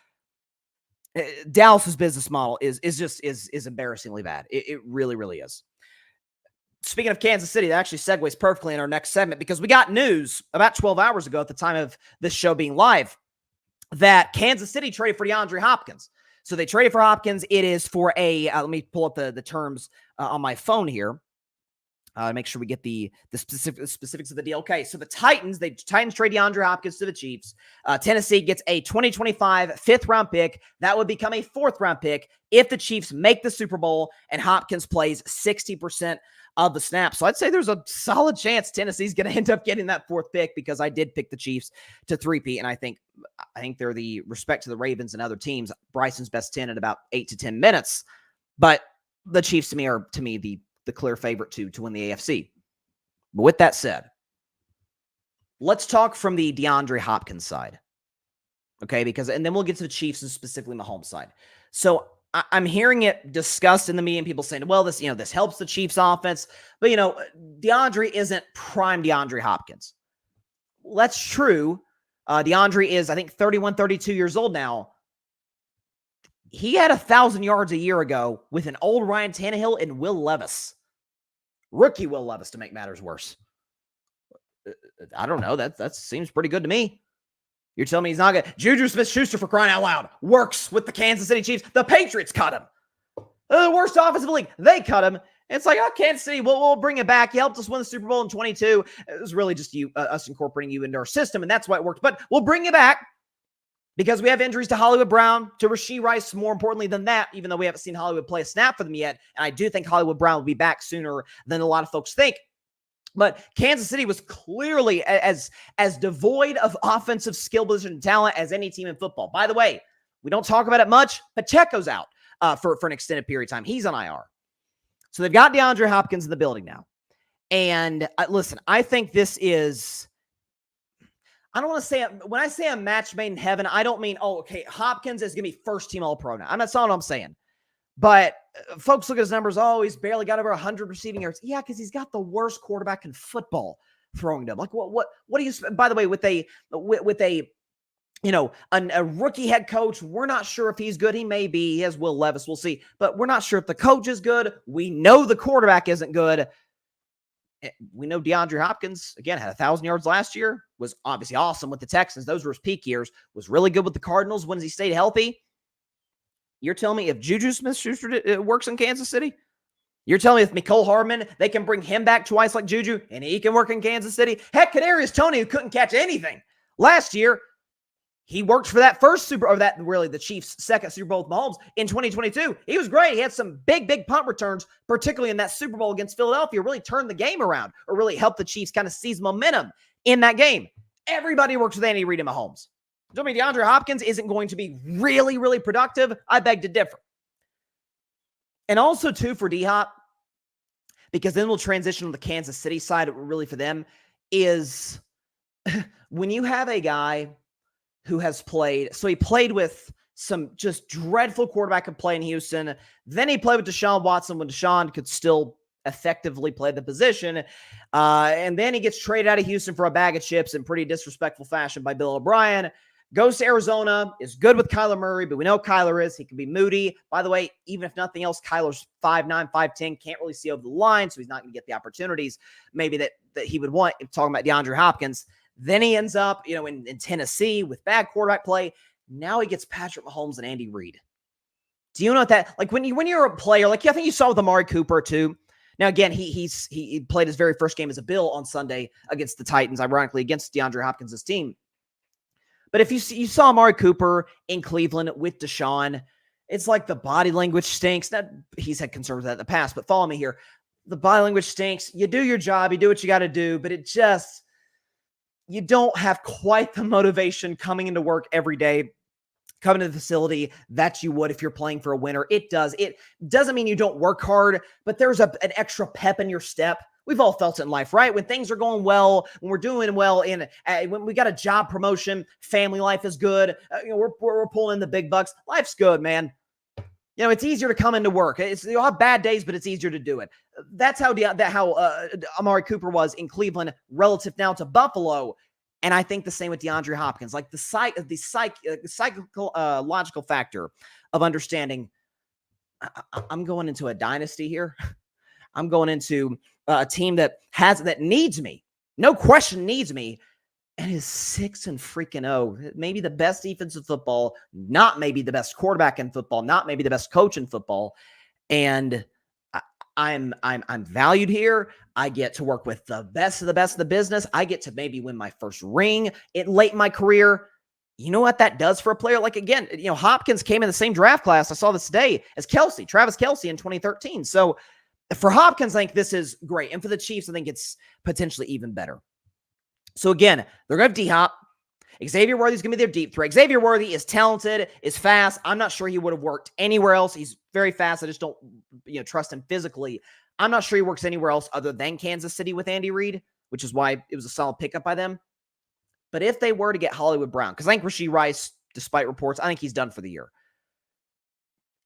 Dallas's business model is embarrassingly bad. It really, really is. Speaking of Kansas City, that actually segues perfectly in our next segment because we got news about 12 hours ago at the time of this show being live that Kansas City traded for DeAndre Hopkins. So they traded for Hopkins. It is for let me pull up the terms on my phone here. Make sure we get the specifics of the deal. Okay, so the Titans trade DeAndre Hopkins to the Chiefs. Tennessee gets a 2025 5th-round pick. That would become a 4th-round pick if the Chiefs make the Super Bowl and Hopkins plays 60% of the snaps. So I'd say there's a solid chance Tennessee's going to end up getting that 4th pick because I did pick the Chiefs to 3-peat, and I think they're the respect to the Ravens and other teams. Bryson's best 10 in about 8 to 10 minutes, but the Chiefs are the clear favorite to win the AFC. But with that said, let's talk from the DeAndre Hopkins side. Okay, and then we'll get to the Chiefs and specifically Mahomes side. So I'm hearing it discussed in the media and people saying, well, this helps the Chiefs offense, but DeAndre isn't prime DeAndre Hopkins. Well, that's true. DeAndre is, I think, 31, 32 years old now. He had 1,000 yards a year ago with an old Ryan Tannehill and Will Levis. Rookie Will Levis, to make matters worse. I don't know. That seems pretty good to me. You're telling me he's not good? Juju Smith-Schuster, for crying out loud, works with the Kansas City Chiefs. The Patriots cut him. The worst offensive league. They cut him. It's like, oh, Kansas City, we'll bring it back. You helped us win the Super Bowl in 22. It was really just us incorporating you into our system, and that's why it worked. But we'll bring you back because we have injuries to Hollywood Brown, to Rashee Rice, more importantly than that, even though we haven't seen Hollywood play a snap for them yet. And I do think Hollywood Brown will be back sooner than a lot of folks think. But Kansas City was clearly as devoid of offensive skill, position, and talent as any team in football. By the way, we don't talk about it much. Pacheco's out for an extended period of time. He's on IR. So they've got DeAndre Hopkins in the building now. And listen, I think this is, I don't want to say, when I say a match made in heaven, I don't mean, Hopkins is going to be first team All-Pro now. That's not what I'm saying. But folks look at his numbers. Oh, he's barely got over 100 receiving yards. Yeah, because he's got the worst quarterback in football throwing to him. Like, what do you, by the way, with a rookie head coach, we're not sure if he's good. He may be. He has Will Levis. We'll see. But we're not sure if the coach is good. We know the quarterback isn't good. We know DeAndre Hopkins, again, had 1,000 yards last year, was obviously awesome with the Texans. Those were his peak years, was really good with the Cardinals when he stayed healthy. You're telling me if Juju Smith-Schuster works in Kansas City? You're telling me if Mecole Hardman, they can bring him back twice like Juju, and he can work in Kansas City? Heck, Kadarius Toney, who couldn't catch anything last year, he worked for that the Chiefs' second Super Bowl with Mahomes in 2022. He was great. He had some big punt returns, particularly in that Super Bowl against Philadelphia, really turned the game around or really helped the Chiefs kind of seize momentum in that game. Everybody works with Andy Reid and Mahomes. Tell me DeAndre Hopkins isn't going to be really, really productive? I beg to differ. And also, too, for D-Hop, because then we'll transition to the Kansas City side, really for them, is when you have a guy who has played, so he played with some just dreadful quarterback and play in Houston. Then he played with Deshaun Watson when Deshaun could still effectively play the position. And then he gets traded out of Houston for a bag of chips in pretty disrespectful fashion by Bill O'Brien. Goes to Arizona, is good with Kyler Murray, but we know Kyler is. He can be moody. By the way, even if nothing else, Kyler's 5'9", 5'10", can't really see over the line, so he's not going to get the opportunities maybe that he would want. If talking about DeAndre Hopkins, then he ends up, in Tennessee with bad quarterback play. Now he gets Patrick Mahomes and Andy Reid. Do you know what that, like when you're a player, like I think you saw with Amari Cooper too. Now, again, he played his very first game as a Bill on Sunday against the Titans, ironically against DeAndre Hopkins' team. But if you saw Amari Cooper in Cleveland with Deshaun, it's like the body language stinks. That he's had concerns with that in the past, but follow me here. The body language stinks. You do your job, you do what you got to do, but you don't have quite the motivation coming into work every day, coming to the facility that you would if you're playing for a winner. It doesn't mean you don't work hard, but there's an extra pep in your step. We've all felt it in life, right? When things are going well, when we're doing well, when we got a job promotion, family life is good. We're pulling in the big bucks. Life's good, man. It's easier to come into work. You'll have bad days, but it's easier to do it. That's how Amari Cooper was in Cleveland relative now to Buffalo. And I think the same with DeAndre Hopkins. Like the psychological factor of understanding, I'm going into a dynasty here. I'm going into a team that needs me. No question needs me. And is 6-0. Maybe the best defense in football, not maybe the best quarterback in football, not maybe the best coach in football. And I'm valued here. I get to work with the best of the business. I get to maybe win my first ring late in my career. You know what that does for a player? Like, again, Hopkins came in the same draft class. I saw this today as Travis Kelce in 2013. So for Hopkins, I think this is great. And for the Chiefs, I think it's potentially even better. So again, they're going to have D-Hop. Xavier Worthy's going to be their deep threat. Xavier Worthy is talented, is fast. I'm not sure he would have worked anywhere else. He's very fast. I just don't trust him physically. I'm not sure he works anywhere else other than Kansas City with Andy Reid, which is why it was a solid pickup by them. But if they were to get Hollywood Brown, because I think Rashee Rice, despite reports, I think he's done for the year.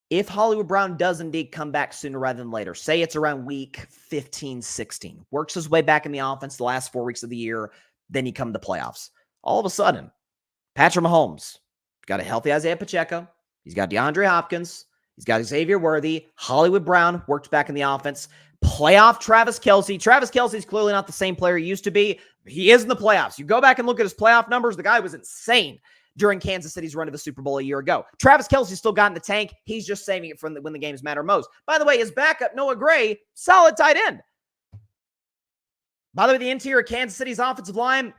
If Hollywood Brown does indeed come back sooner rather than later, say it's around week 15, 16, works his way back in the offense the last 4 weeks of the year, then you come to the playoffs. All of a sudden, Patrick Mahomes got a healthy Isaiah Pacheco. He's got DeAndre Hopkins. He's got Xavier Worthy. Hollywood Brown worked back in the offense. Playoff Travis Kelce. Travis Kelce's clearly not the same player he used to be. He is in the playoffs. You go back and look at his playoff numbers. The guy was insane during Kansas City's run to the Super Bowl a year ago. Travis Kelce still got in the tank. He's just saving it from when the games matter most. By the way, his backup, Noah Gray, solid tight end. By the way, the interior of Kansas City's offensive line,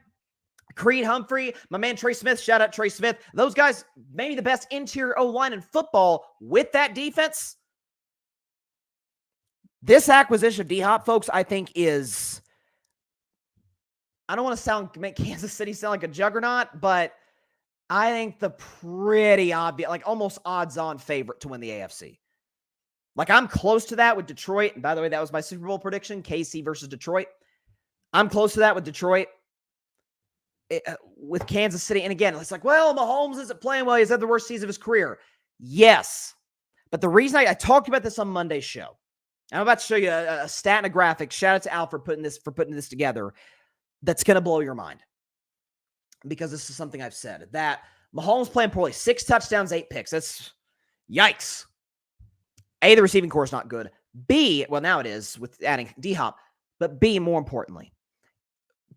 Creed Humphrey, my man Trey Smith, shout out Trey Smith. Those guys, maybe the best interior O-line in football with that defense. This acquisition of D-Hop, folks, I think is, I don't want to make Kansas City sound like a juggernaut, but I think the pretty obvious, like almost odds-on favorite to win the AFC. Like I'm close to that with Detroit. And by the way, that was my Super Bowl prediction, KC versus Detroit. I'm close to that with Detroit. With Kansas City. And again, it's like, well, Mahomes isn't playing well. He's had the worst season of his career. Yes. But the reason I talked about this on Monday's show, I'm about to show you a stat and a graphic. Shout out to Al for putting this together. That's going to blow your mind. Because this is something I've said. That Mahomes playing poorly. 6 touchdowns, 8 picks. That's yikes. A, the receiving core is not good. B, well, now it is with adding D-Hop. But B, more importantly,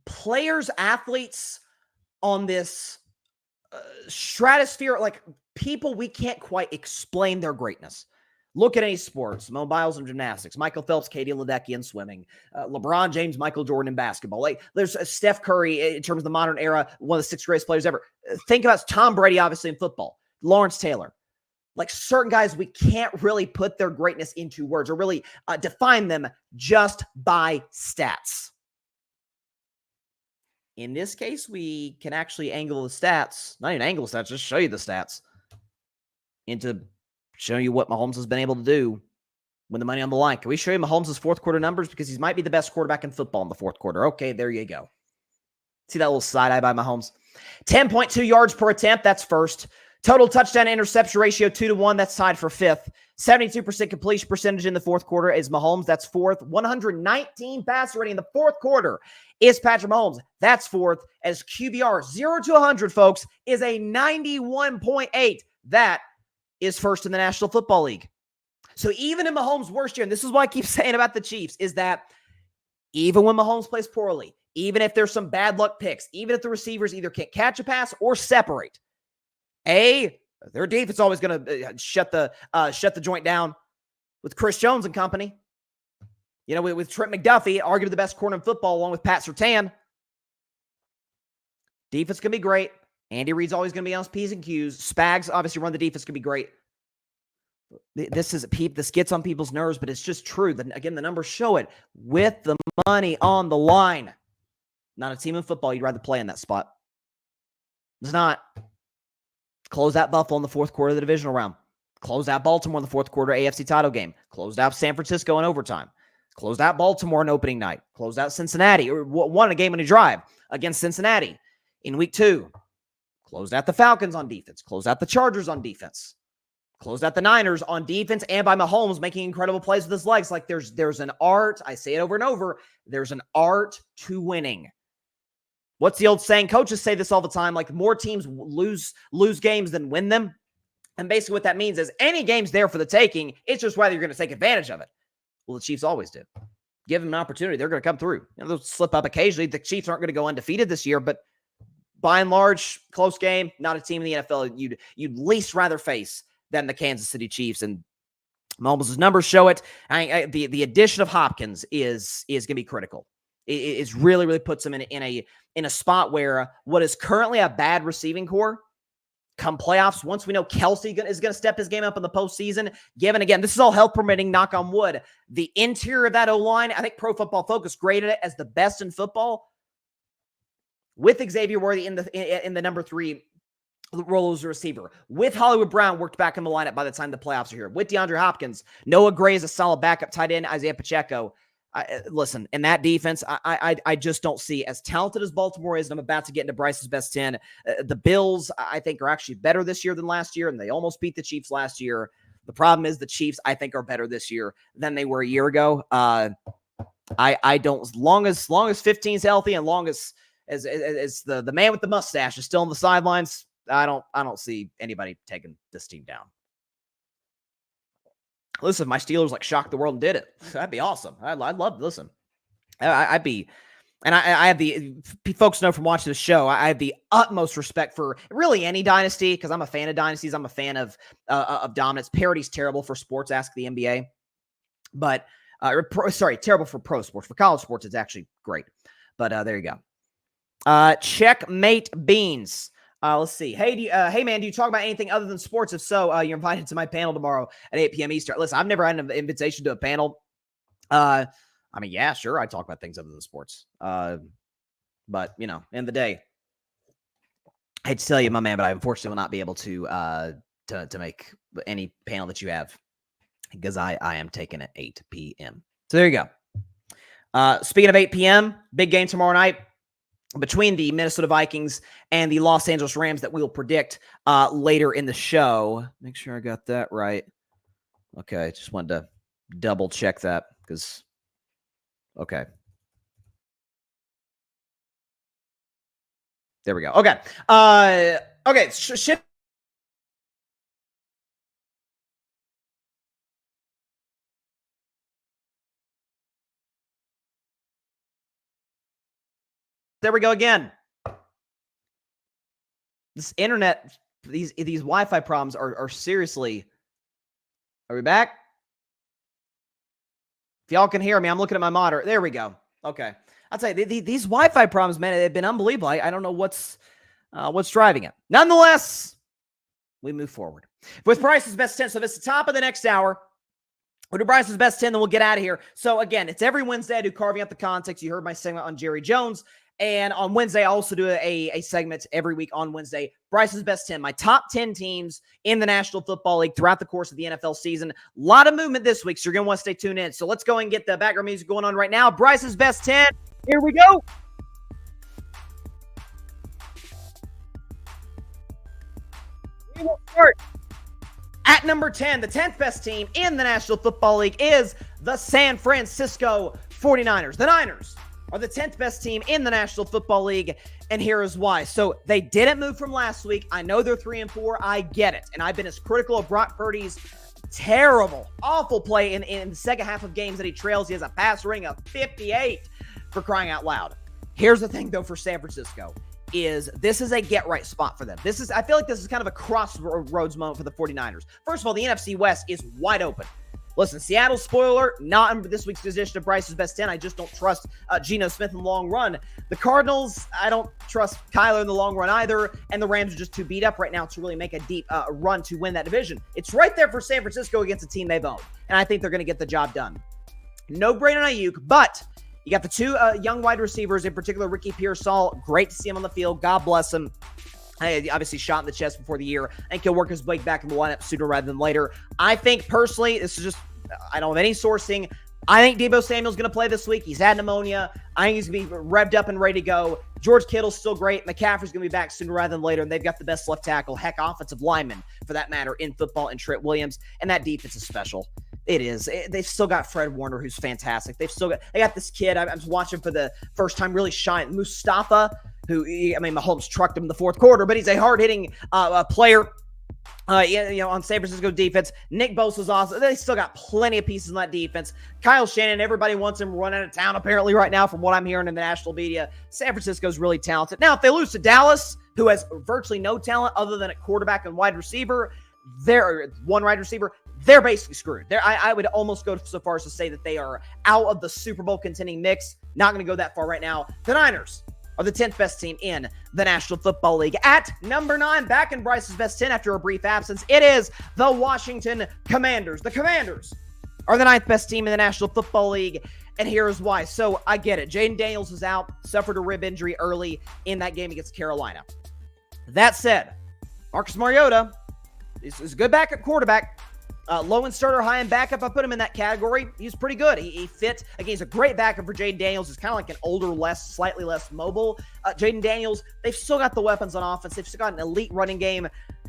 players, athletes on this stratosphere, like people we can't quite explain their greatness. Look at any sports, Simone Biles in gymnastics, Michael Phelps, Katie Ledecky in swimming, LeBron James, Michael Jordan in basketball. Like there's Steph Curry in terms of the modern era, one of the 6 greatest players ever. Think about Tom Brady, obviously in football, Lawrence Taylor. Like certain guys, we can't really put their greatness into words or really define them just by stats. In this case, we can actually angle the stats, not even angle stats, just show you the stats into showing you what Mahomes has been able to do when the money on the line. Can we show you Mahomes' fourth quarter numbers? Because he might be the best quarterback in football in the fourth quarter. Okay, there you go. See that little side eye by Mahomes? 10.2 yards per attempt. That's first. Total touchdown to interception ratio 2-1. That's tied for 5th. 72% completion percentage in the fourth quarter is Mahomes. That's 4th. 119 passer rating in the fourth quarter is Patrick Mahomes. That's 4th. As QBR 0 to 100, folks, is a 91.8. That is 1st in the National Football League. So even in Mahomes' worst year, and this is what I keep saying about the Chiefs, is that even when Mahomes plays poorly, even if there's some bad luck picks, even if the receivers either can't catch a pass or separate, their defense is always going to shut the joint down with Chris Jones and company. You know, with Trent McDuffie, arguably the best corner in football, along with Pat Surtain. Defense can be great. Andy Reid's always going to be on his P's and Q's. Spags obviously run the defense, can be great. This gets on people's nerves, but it's just true. Again, the numbers show it. With the money on the line, not a team in football you'd rather play in that spot. It's not. Close out Buffalo in the fourth quarter of the divisional round. Closed out Baltimore in the fourth quarter AFC title game. Closed out San Francisco in overtime. Closed out Baltimore on opening night. Closed out Cincinnati, or won a game-winning drive against Cincinnati in week 2. Closed out the Falcons on defense. Closed out the Chargers on defense. Closed out the Niners on defense, and by Mahomes making incredible plays with his legs. Like there's an art. I say it over and over. There's an art to winning. What's the old saying? Coaches say this all the time. Like more teams lose games than win them. And basically what that means is any game's there for the taking. It's just whether you're going to take advantage of it. Well, the Chiefs always do. Give them an opportunity. They're going to come through. You know, they'll slip up occasionally. The Chiefs aren't going to go undefeated this year, but by and large, close game, not a team in the NFL you'd least rather face than the Kansas City Chiefs. And Mahomes' numbers show it. The addition of Hopkins is going to be critical. It really, really puts him in a spot where what is currently a bad receiving core, come playoffs, once we know Kelsey is going to step his game up in the postseason, given, again, this is all health permitting, knock on wood, the interior of that O-line, I think Pro Football Focus graded it as the best in football, with Xavier Worthy in the number 3 role as a receiver, with Hollywood Brown worked back in the lineup by the time the playoffs are here, with DeAndre Hopkins, Noah Gray is a solid backup tight end, Isaiah Pacheco. Listen, in that defense, I just don't see, as talented as Baltimore is, and I'm about to get into Bryce's best 10, the Bills, I think, are actually better this year than last year, and they almost beat the Chiefs last year. The problem is the Chiefs, I think, are better this year than they were a year ago. I don't, as long as 15's healthy and long as the man with the mustache is still on the sidelines, I don't see anybody taking this team down. Listen, my Steelers shocked the world and did it. That'd be awesome. I'd love to listen. I'd be, and I have the, folks know from watching the show, I have the utmost respect for really any dynasty, because I'm a fan of dynasties. I'm a fan of dominance. Parity's terrible for sports. Ask the NBA. But, terrible for pro sports. For college sports, it's actually great. But there you go. Checkmate Beans. Let's see. Hey, man, do you talk about anything other than sports? If so, you're invited to my panel tomorrow at 8 p.m. Eastern. Listen, I've never had an invitation to a panel. I mean, yeah, sure, I talk about things other than sports. But, you know, end of the day, I hate to tell you, my man, but I unfortunately will not be able to make any panel that you have, because I am taking at 8 p.m. So there you go. Speaking of 8 p.m., big game tomorrow night between the Minnesota Vikings and the Los Angeles Rams that we'll predict later in the show. Make sure I got that right. Okay, just wanted to double check that because, okay. There we go. Okay. Okay, shift. There we go again. This internet, these Wi-Fi problems are seriously. Are we back? If y'all can hear me, I'm looking at my monitor. There we go. Okay. I'll tell you, these Wi-Fi problems, man, they've been unbelievable. I don't know what's driving it. Nonetheless, we move forward with Bryce's best 10. So this is the top of the next hour. We'll do Bryce's best 10, then we'll get out of here. So again, it's every Wednesday I do Carving Out the Context. You heard my segment on Jerry Jones. And on Wednesday, I also do a segment every week on Wednesday. Bryce's best 10, my top 10 teams in the National Football League throughout the course of the NFL season. A lot of movement this week, so you're going to want to stay tuned in. So let's go and get the background music going on right now. Bryce's best 10. Here we go. We will start at number 10. The 10th best team in the National Football League is the San Francisco 49ers. The Niners are the 10th best team in the National Football League, and here is why. So they didn't move from last week. I know they're 3-4. I get it. And I've been as critical of Brock Purdy's terrible, awful play in the second half of games that he trails. He has a pass rating of 58 for crying out loud. Here's the thing, though, for San Francisco. This is a get-right spot for them. I feel like this is kind of a crossroads moment for the 49ers. First of all, the NFC West is wide open. Listen, Seattle, spoiler, not in this week's edition of Bryce's Best 10. I just don't trust Geno Smith in the long run. The Cardinals, I don't trust Kyler in the long run either, and the Rams are just too beat up right now to really make a deep run to win that division. It's right there for San Francisco against a team they've owned, and I think they're going to get the job done. No brain on Ayuk, but you got the two young wide receivers, in particular Ricky Pearsall. Great to see him on the field. God bless him. Obviously shot in the chest before the year. I think he'll work his way back in the lineup sooner rather than later. I think personally, this is just, I don't have any sourcing. I think Deebo Samuel's going to play this week. He's had pneumonia. I think he's going to be revved up and ready to go. George Kittle's still great. McCaffrey's going to be back sooner rather than later, and they've got the best left tackle, heck, offensive lineman, for that matter, in football, and Trent Williams, and that defense is special. It is. They've still got Fred Warner, who's fantastic. They got this kid. I was watching for the first time really shine, Mustafa, who, Mahomes trucked him in the fourth quarter, but he's a hard-hitting player. On San Francisco defense. Nick Bosa's awesome. They still got plenty of pieces in that defense. Kyle Shanahan, everybody wants him run out of town apparently right now from what I'm hearing in the national media. San Francisco's really talented. Now, if they lose to Dallas, who has virtually no talent other than at quarterback and wide receiver, they're basically screwed. I would almost go so far as to say that they are out of the Super Bowl contending mix. Not going to go that far right now. The Niners are the 10th best team in the National Football League. At number 9, back in Bryce's Best 10 after a brief absence, it is the Washington Commanders. The Commanders are the 9th best team in the National Football League, and here's why. So I get it. Jaden Daniels is out, suffered a rib injury early in that game against Carolina. That said, Marcus Mariota is a good backup quarterback. Low in starter, high in backup. I put him in that category. He's pretty good. He fits. Again, he's a great backup for Jaden Daniels. He's kind of like an older, slightly less mobile Jaden Daniels. They've still got the weapons on offense. They've still got an elite running game.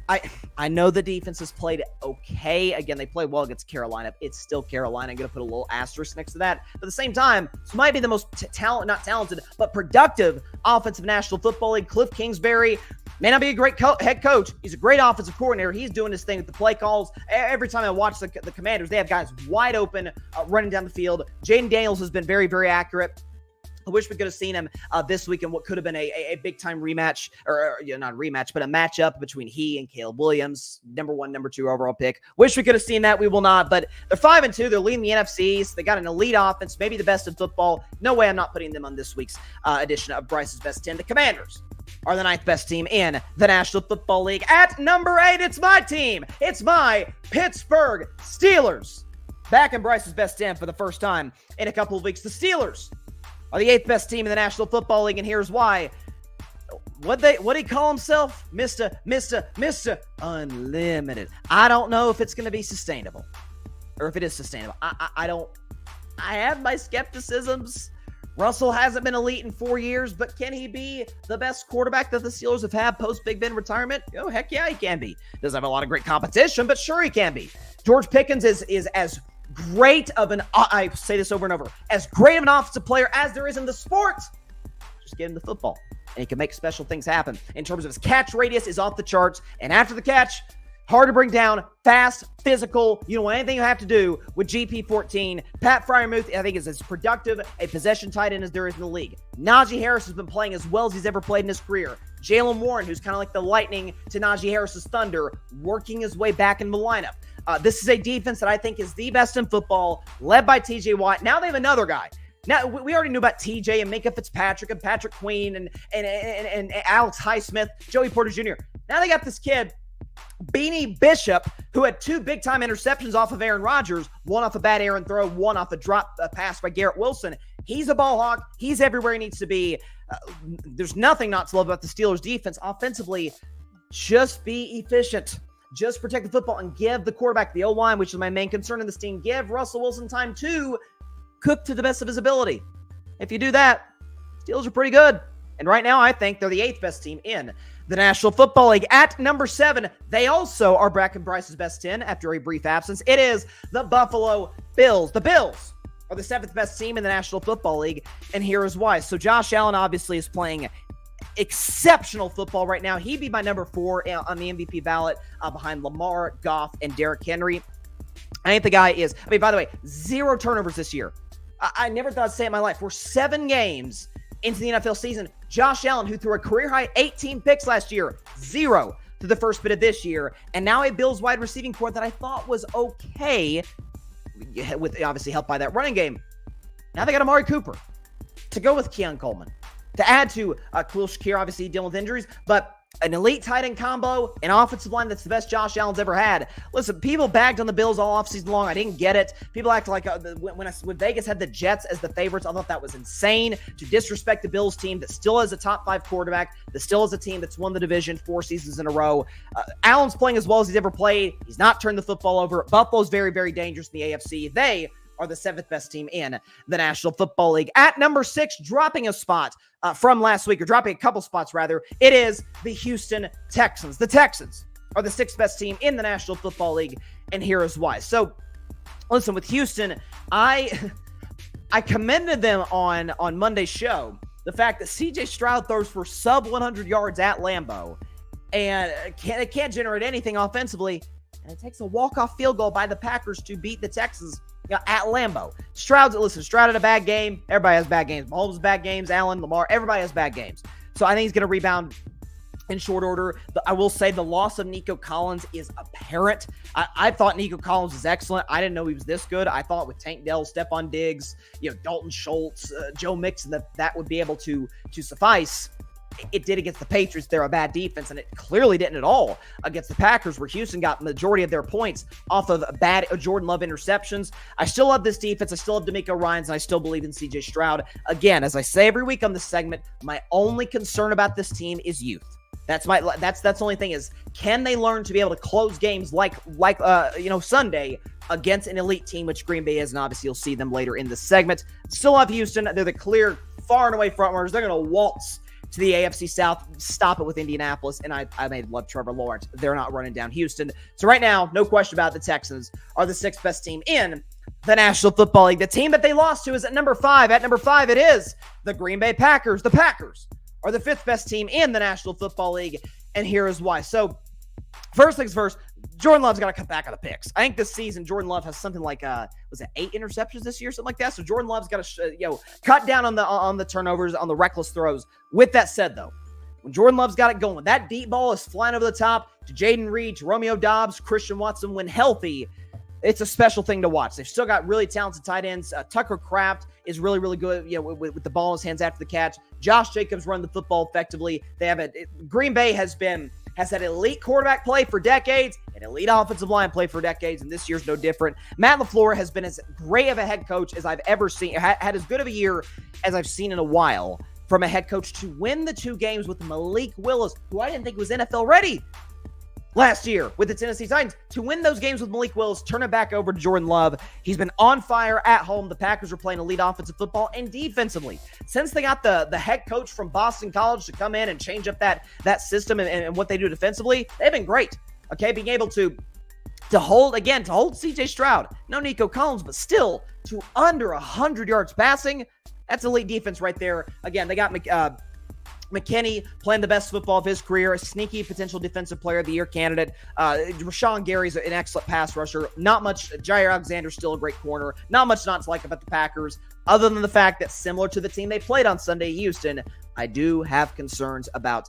I know the defense has played okay. Again, they played well against Carolina. It's still Carolina. I'm going to put a little asterisk next to that. But at the same time, this might be the most not talented, but productive offensive National Football League. Cliff Kingsbury may not be a great head coach. He's a great offensive coordinator. He's doing his thing with the play calls. Every time I watch the Commanders, they have guys wide open running down the field. Jaden Daniels has been very, very accurate. I wish we could have seen him this week in what could have been a big-time rematch, or not a rematch, but a matchup between he and Caleb Williams, number 1, number 2 overall pick. Wish we could have seen that. We will not, but they're 5-2. They're leading the NFCs. They got an elite offense, maybe the best in football. No way I'm not putting them on this week's edition of Bryce's Best 10. The Commanders are the 9th best team in the National Football League. At number 8, it's my team. It's my Pittsburgh Steelers. Back in Bryce's Best 10 for the first time in a couple of weeks. The Steelers are the 8th best team in the National Football League, and here's why. What did he call himself? Mr. Unlimited. I don't know if it's going to be sustainable, or if it is sustainable. I have my skepticisms. Russell hasn't been elite in 4 years, but can he be the best quarterback that the Steelers have had post Big Ben retirement? Oh, heck yeah, he can be. Doesn't have a lot of great competition, but sure he can be. George Pickens is as great of an, I say this over and over, as great of an offensive player as there is in the sport. Just get him the football, and he can make special things happen. In terms of his catch radius is off the charts, and after the catch, hard to bring down, fast, physical. You don't want anything you have to do with GP14. Pat Freiermuth, I think, is as productive a possession tight end as there is in the league. Najee Harris has been playing as well as he's ever played in his career. Jalen Warren, who's kind of like the lightning to Najee Harris's thunder, working his way back in the lineup. This is a defense that I think is the best in football, led by TJ Watt. Now they have another guy. Now, we already knew about TJ and Minka Fitzpatrick and Patrick Queen and Alex Highsmith, Joey Porter Jr. Now they got this kid, Beanie Bishop, who had 2 big-time interceptions off of Aaron Rodgers, one off a bad errant throw, one off a drop pass by Garrett Wilson. He's a ball hawk. He's everywhere he needs to be. There's nothing not to love about the Steelers' defense. Offensively, just be efficient. Just protect the football and give the quarterback, the O-line, which is my main concern in this team, give Russell Wilson time to cook to the best of his ability. If you do that, Steelers are pretty good. And right now, I think they're the 8th best team in the National Football League. At number 7, they also are back in Bryce's best 10 after a brief absence. It is the Buffalo Bills. The Bills are the 7th best team in the National Football League, and here is why. So Josh Allen obviously is playing exceptional football right now. He'd be my number 4 on the MVP ballot behind Lamar, Goff, and Derrick Henry. I think the guy is, by the way, 0 turnovers this year. I never thought I'd say it in my life. We're 7 games into the NFL season. Josh Allen, who threw a career-high 18 picks last year, 0 through the first bit of this year, and now a Bills wide receiving corps that I thought was okay, with obviously helped by that running game. Now they got Amari Cooper to go with Keon Coleman, to add to Khalil Shakir, obviously dealing with injuries, but an elite tight end combo, an offensive line that's the best Josh Allen's ever had. Listen, people bagged on the Bills all offseason long. I didn't get it. People act like when Vegas had the Jets as the favorites, I thought that was insane to disrespect the Bills team that still has a top 5 quarterback, that still has a team that's won the division 4 seasons in a row. Allen's playing as well as he's ever played. He's not turned the football over. Buffalo's very, very dangerous in the AFC. They are the 7th best team in the National Football League. At number 6, dropping a spot from last week, or dropping a couple spots rather, it is the Houston Texans. The Texans are the 6th best team in the National Football League, and here is why. So, listen, with Houston, I commended them on Monday's show, the fact that CJ Stroud throws for sub 100 yards at Lambeau, and it can't generate anything offensively, and it takes a walk-off field goal by the Packers to beat the Texans at Lambeau. Stroud had a bad game. Everybody has bad games. Mahomes has bad games. Allen, Lamar, everybody has bad games. So I think he's going to rebound in short order. I will say the loss of Nico Collins is apparent. I thought Nico Collins was excellent. I didn't know he was this good. I thought with Tank Dell, Stephon Diggs, Dalton Schultz, Joe Mixon, that would be able to suffice. It did against the Patriots. They're a bad defense, and it clearly didn't at all against the Packers, where Houston got majority of their points off of bad Jordan Love interceptions. I still love this defense. I still love D'Amico Ryans, and I still believe in CJ Stroud. Again, as I say every week on this segment, my only concern about this team is youth. That's the only thing is, can they learn to be able to close games like Sunday against an elite team, which Green Bay is, and obviously you'll see them later in the segment. Still love Houston. They're the clear, far and away front runners. They're going to waltz to the AFC South, stop it with Indianapolis, and I love Trevor Lawrence. They're not running down Houston. So right now, no question about it, the Texans are the 6th best team in the National Football League. The team that they lost to is at number 5. At number 5, it is the Green Bay Packers. The Packers are the 5th best team in the National Football League, and here is why. So first things first, Jordan Love's got to cut back on the picks. I think this season Jordan Love has something like 8 interceptions this year, something like that. So Jordan Love's got to cut down on the turnovers, on the reckless throws. With that said, though, when Jordan Love's got it going, that deep ball is flying over the top to Jaden Reed, to Romeo Doubs, Christian Watson. When healthy, it's a special thing to watch. They've still got really talented tight ends. Tucker Kraft is really, really good, with the ball in his hands after the catch. Josh Jacobs run the football effectively. They have Green Bay has had elite quarterback play for decades, and elite offensive line play for decades, and this year's no different. Matt LaFleur has been as great of a head coach as I've ever seen, had as good of a year as I've seen in a while from a head coach to win the 2 games with Malik Willis, who I didn't think was NFL ready last year with the Tennessee Titans. To win those games with Malik Willis, turn it back over to Jordan Love. He's been on fire at home. The Packers are playing elite offensive football, and defensively, since they got the head coach from Boston College to come in and change up that system and what they do defensively, they've been great. Okay, being able to hold CJ Stroud, no Nico Collins, but still to under 100 yards passing. That's elite defense right there. Again, they got McKinney playing the best football of his career, a sneaky potential defensive player of the year candidate. Rashawn Gary's an excellent pass rusher. Not much. Jair Alexander's still a great corner. Not much not to like about the Packers, other than the fact that similar to the team they played on Sunday, Houston, I do have concerns about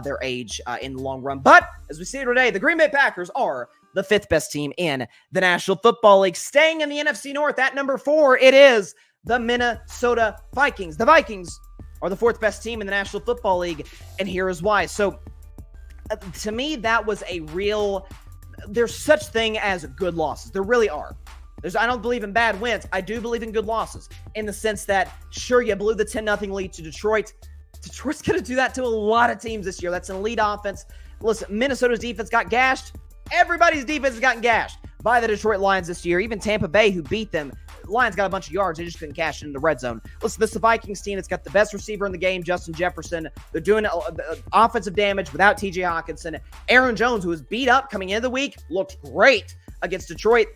their age in the long run. But as we see today, the Green Bay Packers are the 5th best team in the National Football League. Staying in the NFC North at number 4, it is the Minnesota Vikings. The Vikings are the 4th best team in the National Football League, and here is why. So, to me, that was there's such thing as good losses. There really are. I don't believe in bad wins. I do believe in good losses, in the sense that, sure, you blew the 10-0 lead to Detroit. Detroit's going to do that to a lot of teams this year. That's an elite offense. Listen, Minnesota's defense got gashed. Everybody's defense has gotten gashed by the Detroit Lions this year. Even Tampa Bay, who beat them, Lions got a bunch of yards. They just couldn't cash it in the red zone. Listen, this is the Vikings team. It's got the best receiver in the game, Justin Jefferson. They're doing offensive damage without TJ Hawkinson. Aaron Jones, who was beat up coming into the week, looked great against Detroit.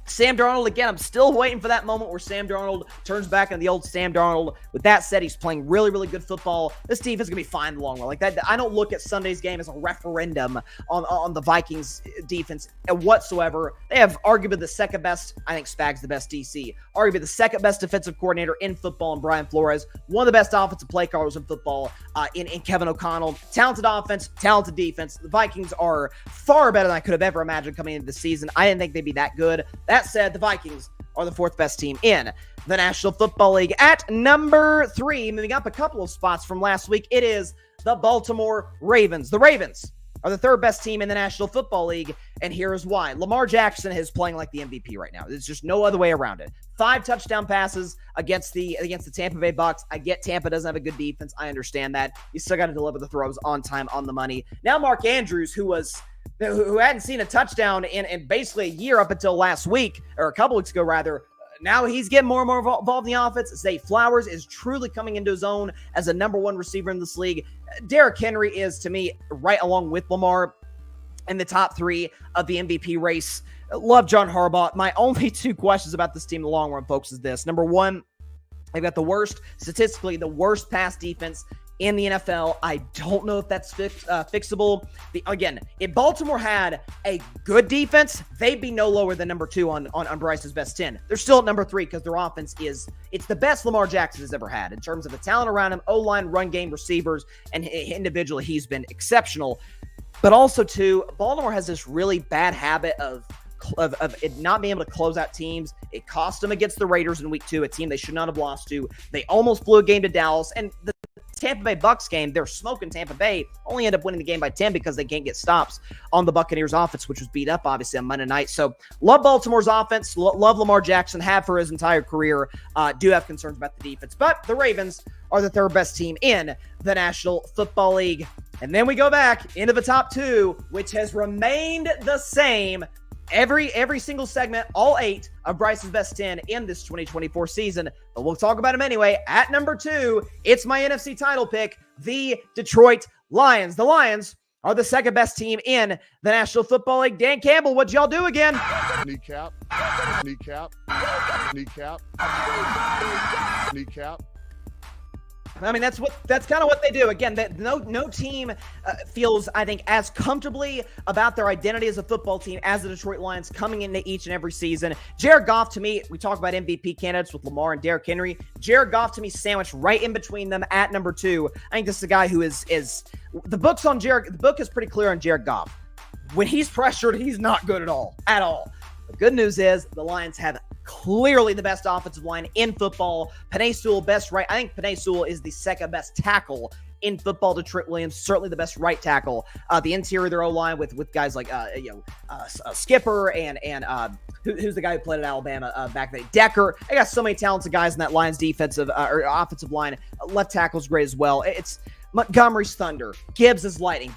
Sam Darnold, again, I'm still waiting for that moment where Sam Darnold turns back into the old Sam Darnold. With that said, he's playing really, really good football. This defense is going to be fine in the long run. Like that, I don't look at Sunday's game as a referendum on the Vikings defense whatsoever. They have arguably the second best, I think Spag's the best DC, arguably the second best defensive coordinator in football in Brian Flores, one of the best offensive play callers in football in Kevin O'Connell. Talented offense, talented defense. The Vikings are far better than I could have ever imagined coming into the season. I didn't think they'd be that good. That said, the Vikings are the fourth best team in the National Football League. At number 3, moving up a couple of spots from last week, it is the Baltimore Ravens. The Ravens are the third best team in the National Football League, and here's why. Lamar Jackson is playing like the MVP right now. There's just no other way around it. 5 touchdown passes against the Tampa Bay Bucs. I get Tampa doesn't have a good defense. I understand that. You still got to deliver the throws on time, on the money. Now Mark Andrews, who hadn't seen a touchdown in basically a year up until last week, or a couple weeks ago rather, now he's getting more and more involved in the offense. Zay Flowers is truly coming into his own as a number 1 receiver in this league. Derrick Henry is, to me, right along with Lamar in the top 3 of the MVP race. Love John Harbaugh. My only 2 questions about this team in the long run, folks, is this. Number 1, they've got statistically the worst pass defense in the NFL. I don't know if that's fixable. Again, if Baltimore had a good defense, they'd be no lower than number 2 on Bryce's best 10. They're still at number 3 because their offense it's the best Lamar Jackson has ever had in terms of the talent around him, O-line, run game, receivers, and individually he's been exceptional. But also, too, Baltimore has this really bad habit of it not being able to close out teams. It cost them against the Raiders in week 2, a team they should not have lost to. They almost blew a game to Dallas, and the Tampa Bay Bucs game, they're smoking Tampa Bay, only end up winning the game by 10 because they can't get stops on the Buccaneers offense, which was beat up obviously on Monday night. So love Baltimore's offense, love Lamar Jackson, have for his entire career. Do have concerns about the defense, but the Ravens are the third best team in the National Football League. And then we go back into the top 2, which has remained the same every single segment, all 8 of Bryce's best 10 in this 2024 season. But we'll talk about them anyway. At number 2, it's my NFC title pick, the Detroit Lions. The Lions are the second best team in the National Football League. Dan Campbell, what'd y'all do again? Kneecap. I mean, that's kind of what they do. Again, no team feels, I think, as comfortably about their identity as a football team as the Detroit Lions coming into each and every season. Jared Goff, to me, we talk about MVP candidates with Lamar and Derrick Henry. Jared Goff, to me, sandwiched right in between them at number 2. I think this is a guy who is the book is pretty clear on Jared Goff. When he's pressured, he's not good at all. The good news is the Lions have clearly the best offensive line in football. Penei Sewell, best right. I think Penei Sewell is the second best tackle in football. Detroit Williams, certainly the best right tackle. The interior of their O-line with guys like Skipper and who's the guy who played at Alabama back then? Decker. They got so many talented guys in that Lions defensive or offensive line. Left tackle's great as well. It's Montgomery's Thunder. Gibbs is Lightning.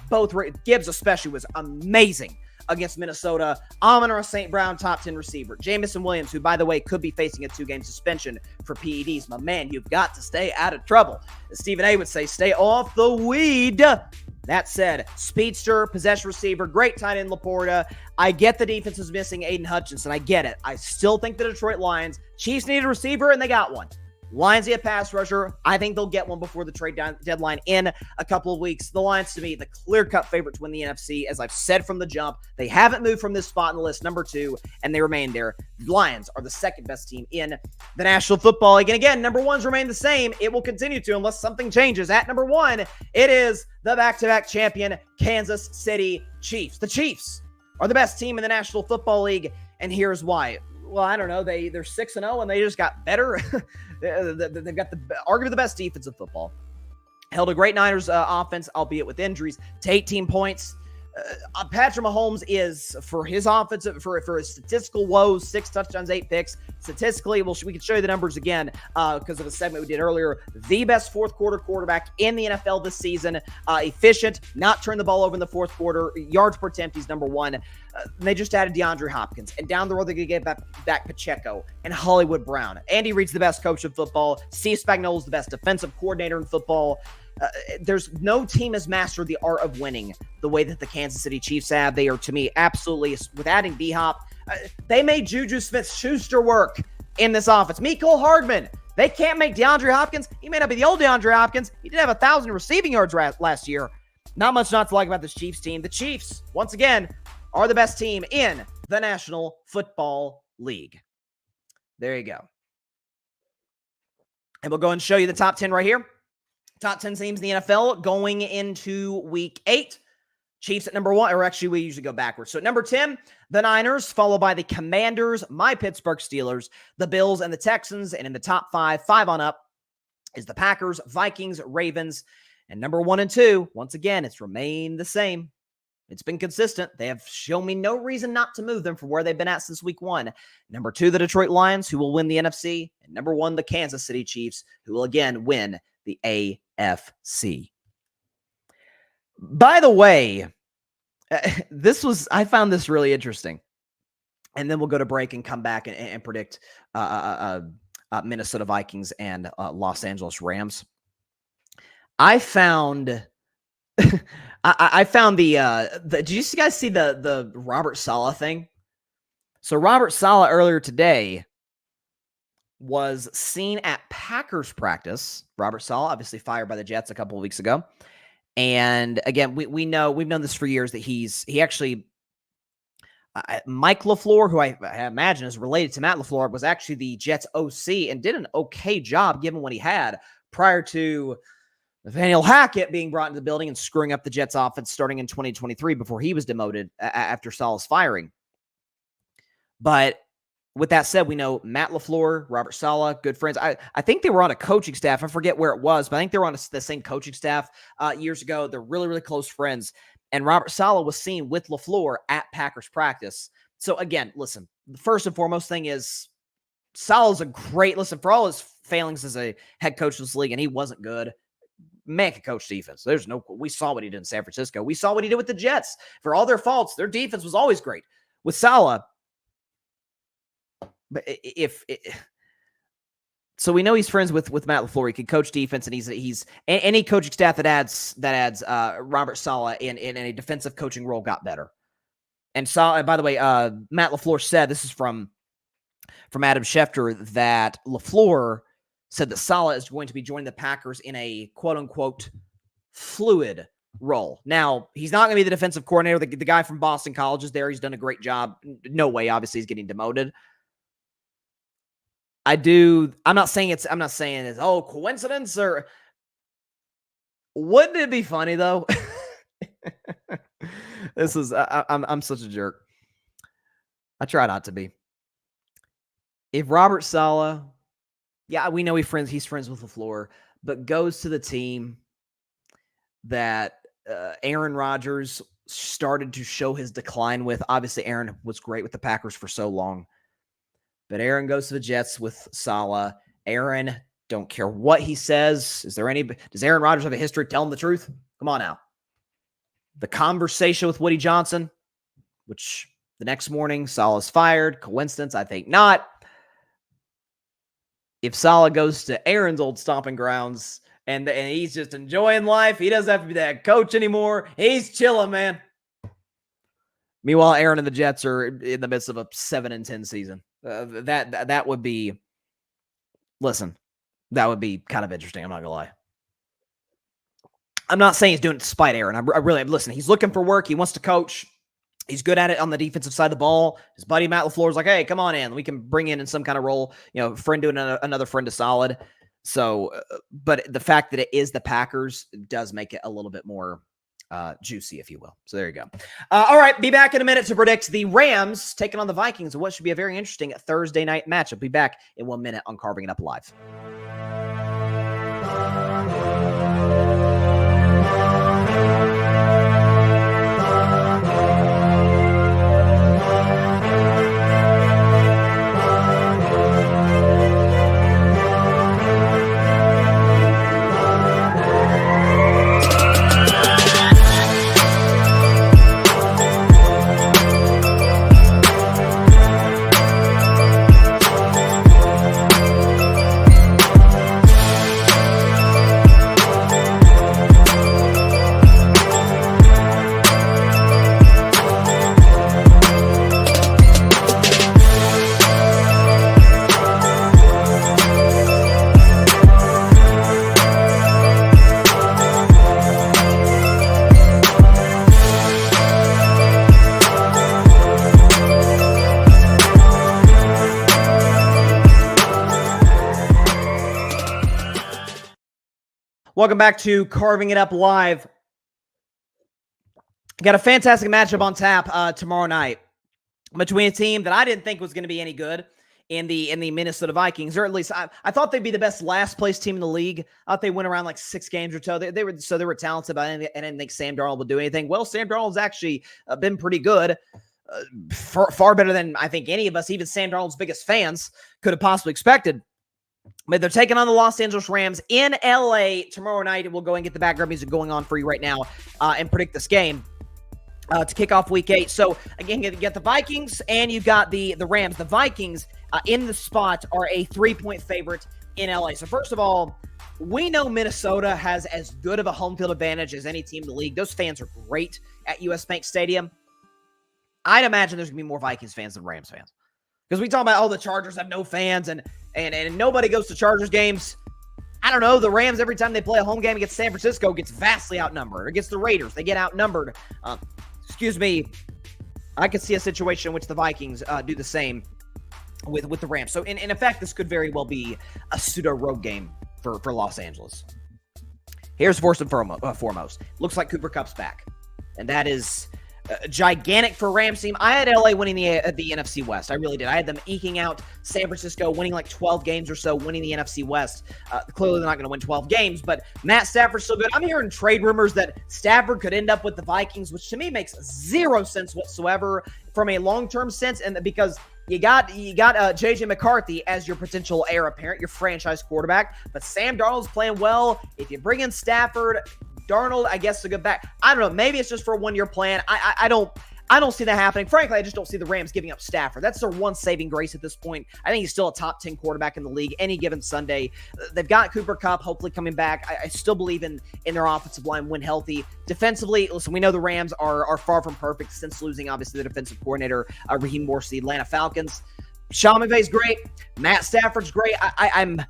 Gibbs especially was amazing against Minnesota. Amon-Ra St. Brown, top 10 receiver. Jamison Williams, who, by the way, could be facing a 2-game suspension for PEDs. My man, you've got to stay out of trouble. As Stephen A would say, stay off the weed. That said, speedster, possession receiver, great tight end Laporta. I get the defense is missing Aiden Hutchinson. I get it. I still think the Detroit Lions, Chiefs needed a receiver, and they got one. Lions need a pass rusher. I think they'll get one before the trade deadline in a couple of weeks. The Lions, to me, the clear-cut favorite to win the NFC. As I've said from the jump, they haven't moved from this spot in the list, number 2, and they remain there. The Lions are the second best team in the National Football League. And again, number 1s remain the same. It will continue to unless something changes. At number 1, it is the back-to-back champion Kansas City Chiefs. The Chiefs are the best team in the National Football League, and here's why. Well, I don't know. They're 6-0, and they just got better. They've got arguably the best defense in football. Held a great Niners offense, albeit with injuries, to 18 points. Patrick Mahomes is, for his offense, for his statistical woes, 6 touchdowns, 8 picks. Statistically, we can show you the numbers again because of a segment we did earlier. The best fourth quarter quarterback in the NFL this season. Efficient, not turn the ball over in the fourth quarter. Yards per attempt, he's number 1. They just added DeAndre Hopkins. And down the road, they're going to get back Pacheco and Hollywood Brown. Andy Reid's the best coach in football. Steve Spagnuolo's the best defensive coordinator in football. There's no team has mastered the art of winning the way that the Kansas City Chiefs have. They are, to me, absolutely, with adding D-Hop, they made Juju Smith-Schuster work in this offense. Mecole Hardman, they can't make DeAndre Hopkins. He may not be the old DeAndre Hopkins. He did have 1,000 receiving yards last year. Not much not to like about this Chiefs team. The Chiefs, once again, are the best team in the National Football League. There you go. And we'll go and show you the top 10 right here. Top 10 teams in the NFL going into week 8. Chiefs at number 1, or actually we usually go backwards. So at number 10, the Niners, followed by the Commanders, my Pittsburgh Steelers, the Bills, and the Texans. And in the top 5 on up, is the Packers, Vikings, Ravens. And number 1 and 2, once again, it's remained the same. It's been consistent. They have shown me no reason not to move them from where they've been at since week 1. Number 2, the Detroit Lions, who will win the NFC. And number 1, the Kansas City Chiefs, who will again win the AFC. By the way, I found this really interesting. And then we'll go to break and come back and predict Minnesota Vikings and Los Angeles Rams. I found I found the did you guys see the Robert Saleh thing? So Robert Saleh earlier today was seen at Packers practice. Robert Saleh, obviously fired by the Jets a couple of weeks ago. And again, we've known this for years that he actually, Mike LaFleur, who I imagine is related to Matt LaFleur, was actually the Jets OC and did an okay job given what he had prior to Nathaniel Hackett being brought into the building and screwing up the Jets offense starting in 2023 before he was demoted after Saleh's firing. But with that said, we know Matt LaFleur, Robert Saleh, good friends. I think they were on a coaching staff. I forget where it was, but I think they were on the same coaching staff years ago. They're really, really close friends. And Robert Saleh was seen with LaFleur at Packers practice. So again, listen, the first and foremost thing is Saleh's for all his failings as a head coach of this league, and he wasn't good. Man could coach defense. We saw what he did in San Francisco. We saw what he did with the Jets. For all their faults, their defense was always great. With Saleh, but so we know he's friends with Matt LaFleur. He can coach defense, and he's any coaching staff that adds Robert Saleh in a defensive coaching role got better. And Saleh, by the way, Matt LaFleur said, this is from Adam Schefter, that LaFleur said that Saleh is going to be joining the Packers in a quote unquote fluid role. Now, he's not going to be the defensive coordinator. The guy from Boston College is there. He's done a great job. No way, obviously, he's getting demoted. I'm not saying it's coincidence, or wouldn't it be funny though? I'm such a jerk. I try not to be. If Robert Saleh, yeah, we know he's friends with LaFleur, but goes to the team that Aaron Rodgers started to show his decline with. Obviously, Aaron was great with the Packers for so long. But Aaron goes to the Jets with Saleh. Aaron, don't care what he says. Does Aaron Rodgers have a history of telling the truth? Come on now. The conversation with Woody Johnson, which the next morning Saleh's fired. Coincidence? I think not. If Saleh goes to Aaron's old stomping grounds and he's just enjoying life, he doesn't have to be that coach anymore. He's chilling, man. Meanwhile, Aaron and the Jets are in the midst of a 7-10 season. That would be, that would be kind of interesting. I'm not gonna lie. I'm not saying he's doing it to spite Aaron. I really, he's looking for work. He wants to coach. He's good at it on the defensive side of the ball. His buddy Matt LaFleur is like, hey, come on in. We can bring in some kind of role, friend doing another friend to solid. So, but the fact that it is the Packers does make it a little bit more juicy, if you will. So there you go. All right, be back in a minute to predict the Rams taking on the Vikings, what should be a very interesting Thursday night match. I'll be back in 1 minute on Carving It Up Live. Welcome back to Carving It Up Live. Got a fantastic matchup on tap tomorrow night between a team that I didn't think was going to be any good in the Minnesota Vikings, or at least I thought they'd be the best last place team in the league. I thought they went around like 6 games or so. They were talented, but I didn't think Sam Darnold would do anything. Well, Sam Darnold's actually been pretty good, far better than I think any of us, even Sam Darnold's biggest fans, could have possibly expected. But they're taking on the Los Angeles Rams in LA tomorrow night, and we'll go and get the background music going on for you right now and predict this game to kick off Week 8. So, again, you get the Vikings and you've got the Rams. The Vikings in the spot are a 3-point favorite in LA. So, first of all, we know Minnesota has as good of a home field advantage as any team in the league. Those fans are great at US Bank Stadium. I'd imagine there's going to be more Vikings fans than Rams fans. Because we talk about, the Chargers have no fans and nobody goes to Chargers games. I don't know. The Rams, every time they play a home game against San Francisco, gets vastly outnumbered. Against the Raiders, they get outnumbered. I could see a situation in which the Vikings do the same with the Rams. So, in effect, this could very well be a pseudo-road game for Los Angeles. Here's first and foremost. Looks like Cooper Kupp's back. And that is gigantic for Rams team. I had LA winning the NFC West. I really did. I had them eking out San Francisco, winning like 12 games or so, winning the NFC West. Clearly, they're not going to win 12 games, but Matt Stafford's still good. I'm hearing trade rumors that Stafford could end up with the Vikings, which to me makes zero sense whatsoever from a long-term sense, and because you got J.J. McCarthy as your potential heir apparent, your franchise quarterback, but Sam Darnold's playing well. If you bring in Stafford, Darnold, I guess, is a good back. I don't know. Maybe it's just for a one-year plan. I don't see that happening. Frankly, I just don't see the Rams giving up Stafford. That's their one saving grace at this point. I think he's still a top 10 quarterback in the league any given Sunday. They've got Cooper Kupp hopefully coming back. I still believe in their offensive line when healthy. Defensively, listen, we know the Rams are far from perfect since losing, obviously, the defensive coordinator, Raheem Morris, the Atlanta Falcons. Sean McVay's great. Matt Stafford's great. I'm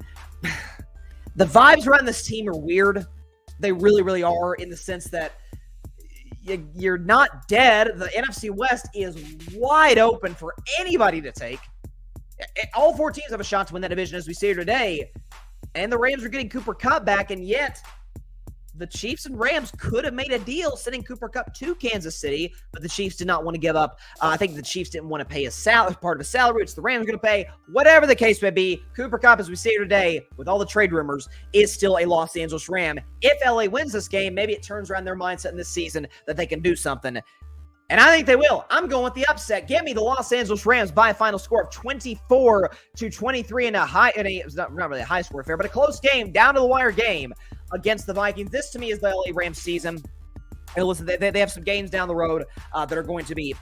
the vibes around this team are weird. They really, really are, in the sense that you're not dead. The NFC West is wide open for anybody to take. All 4 teams have a shot to win that division, as we see here today. And the Rams are getting Cooper Kupp back, and yet the Chiefs and Rams could have made a deal sending Cooper Kupp to Kansas City, but the Chiefs did not want to give up. I think the Chiefs didn't want to pay part of his salary, which the Rams are going to pay. Whatever the case may be, Cooper Kupp, as we see here today, with all the trade rumors, is still a Los Angeles Ram. If LA wins this game, maybe it turns around their mindset in this season that they can do something. And I think they will. I'm going with the upset. Give me the Los Angeles Rams by a final score of 24-23 in it's not really a high score affair, but a close game, down to the wire game against the Vikings. This to me is the LA Rams season. And listen, they have some games down the road that are going to be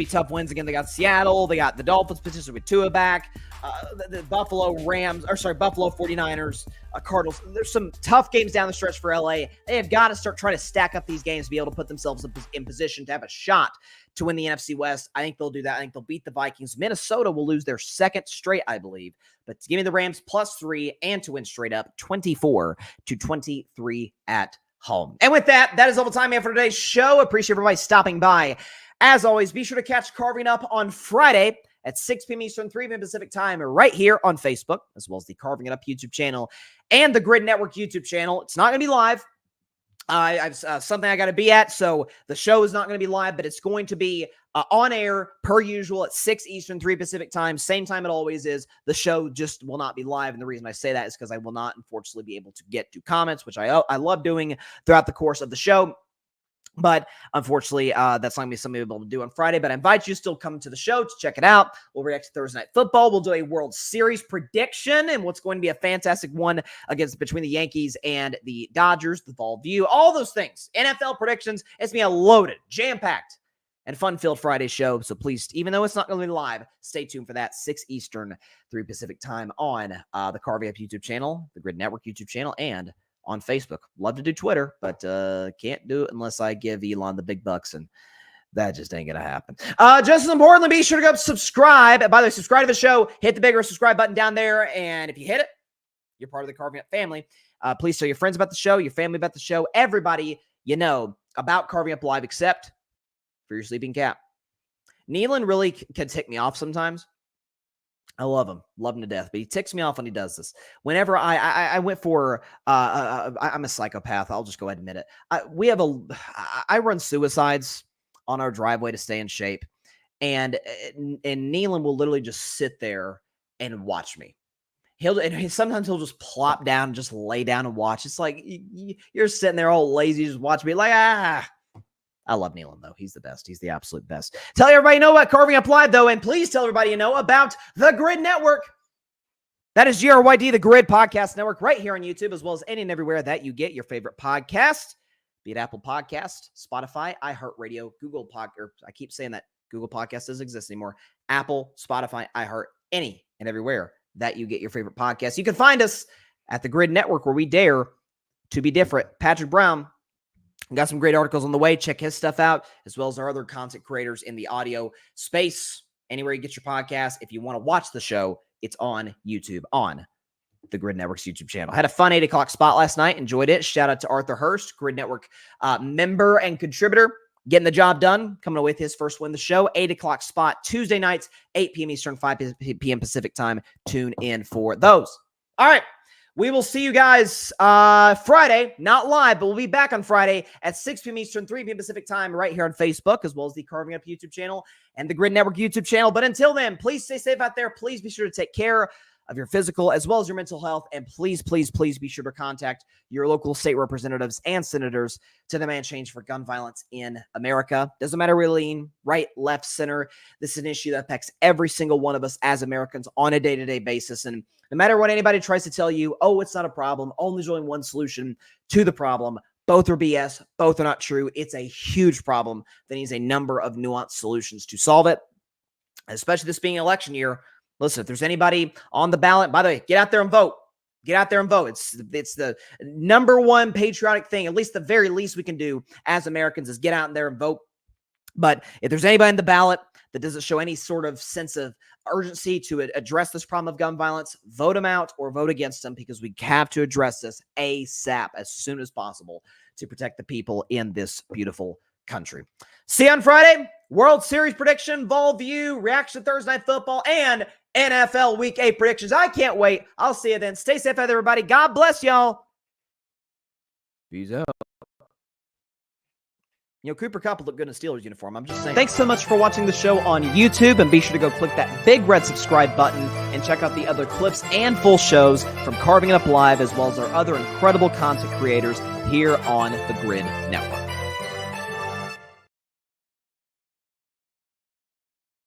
tough wins. Again, they got Seattle, they got the Dolphins potentially with Tua back, the Buffalo 49ers, Cardinals. There's some tough games down the stretch for LA. They have got to start trying to stack up these games to be able to put themselves in position to have a shot to win the NFC West. I think they'll do that. I think they'll beat the Vikings. Minnesota will lose their second straight, I believe. But give me the Rams +3 and to win straight up 24-23 at home. And with that, that is all the time we have for today's show. Appreciate everybody stopping by. As always, be sure to catch Carving Up on Friday at 6 p.m. Eastern, 3 p.m. Pacific time, right here on Facebook, as well as the Carving It Up YouTube channel and the Grid Network YouTube channel. It's not going to be live. I've something I got to be at, so the show is not going to be live, but it's going to be on air per usual at 6 Eastern, 3 Pacific time, same time it always is. The show just will not be live, and the reason I say that is because I will not, unfortunately, be able to get to comments, which I love doing throughout the course of the show. But unfortunately, that's not going to be something we'll be able to do on Friday. But I invite you to still come to the show to check it out. We'll react to Thursday Night Football. We'll do a World Series prediction and what's going to be a fantastic one between the Yankees and the Dodgers, the Ball View, all those things. NFL predictions. It's going to be a loaded, jam-packed, and fun-filled Friday show. So please, even though it's not going to be live, stay tuned for that 6 Eastern, 3 Pacific time on the Carving Up YouTube channel, the Grid Network YouTube channel, and on Facebook. Love to do Twitter, but can't do it unless I give Elon the big bucks, and that just ain't gonna happen. Just as importantly, be sure to go subscribe. By the way, subscribe to the show. Hit the bigger subscribe button down there, and if you hit it, you're part of the Carving Up family. Please tell your friends about the show, your family about the show, everybody you know about Carving Up Live, except for your sleeping cat. Nealon really can tick me off sometimes. I love him to death, but he ticks me off when he does this. Whenever I went for, I'm a psychopath. I'll just go ahead and admit it. I run suicides on our driveway to stay in shape, and Nealon will literally just sit there and watch me. Sometimes he'll just plop down and just lay down and watch. It's like you're sitting there all lazy, just watch me like, I love Nealon, though. He's the best. He's the absolute best. Tell everybody you know about Carving Up Live, though, and please tell everybody you know about the Grid Network. That is GRYD, the Grid Podcast Network, right here on YouTube, as well as any and everywhere that you get your favorite podcast, be it Apple Podcast, Spotify, iHeartRadio, Google Podcast. I keep saying that Google Podcast doesn't exist anymore. Apple, Spotify, iHeart, any and everywhere that you get your favorite podcast. You can find us at the Grid Network, where we dare to be different. Patrick Brown got some great articles on the way. Check his stuff out, as well as our other content creators in the audio space. Anywhere you get your podcast, if you want to watch the show, it's on YouTube, on the Grid Network's YouTube channel. Had a fun 8 o'clock spot last night. Enjoyed it. Shout out to Arthur Hurst, Grid Network member and contributor, getting the job done, coming away with his first win of the show. 8 o'clock spot, Tuesday nights, 8 p.m. Eastern, 5 p.m. Pacific time. Tune in for those. All right. We will see you guys Friday, not live, but we'll be back on Friday at 6 p.m. Eastern, 3 p.m. Pacific time, right here on Facebook, as well as the Carving Up YouTube channel and the Grid Network YouTube channel. But until then, please stay safe out there. Please be sure to take care of your physical as well as your mental health. And please, please, please be sure to contact your local state representatives and senators to demand change for gun violence in America. Doesn't matter where you lean, right, left, center. This is an issue that affects every single one of us as Americans on a day-to-day basis. And no matter what anybody tries to tell you, oh, it's not a problem, only there's only one solution to the problem, both are BS, both are not true. It's a huge problem that needs a number of nuanced solutions to solve it, especially this being election year. Listen, if there's anybody on the ballot, by the way, get out there and vote. Get out there and vote. It's the number one patriotic thing, at least the very least we can do as Americans, is get out there and vote. But if there's anybody on the ballot that doesn't show any sort of sense of urgency to address this problem of gun violence, vote them out or vote against them, because we have to address this ASAP, as soon as possible, to protect the people in this beautiful country. See you on Friday. World Series prediction, Vol View, reaction to Thursday Night Football, and NFL Week 8 predictions. I can't wait. I'll see you then. Stay safe out there, everybody. God bless y'all. Peace out. You know, Cooper Kupp looked good in a Steelers uniform. I'm just saying. Thanks so much for watching the show on YouTube, and be sure to go click that big red subscribe button and check out the other clips and full shows from Carving It Up Live, as well as our other incredible content creators here on the Grid Network.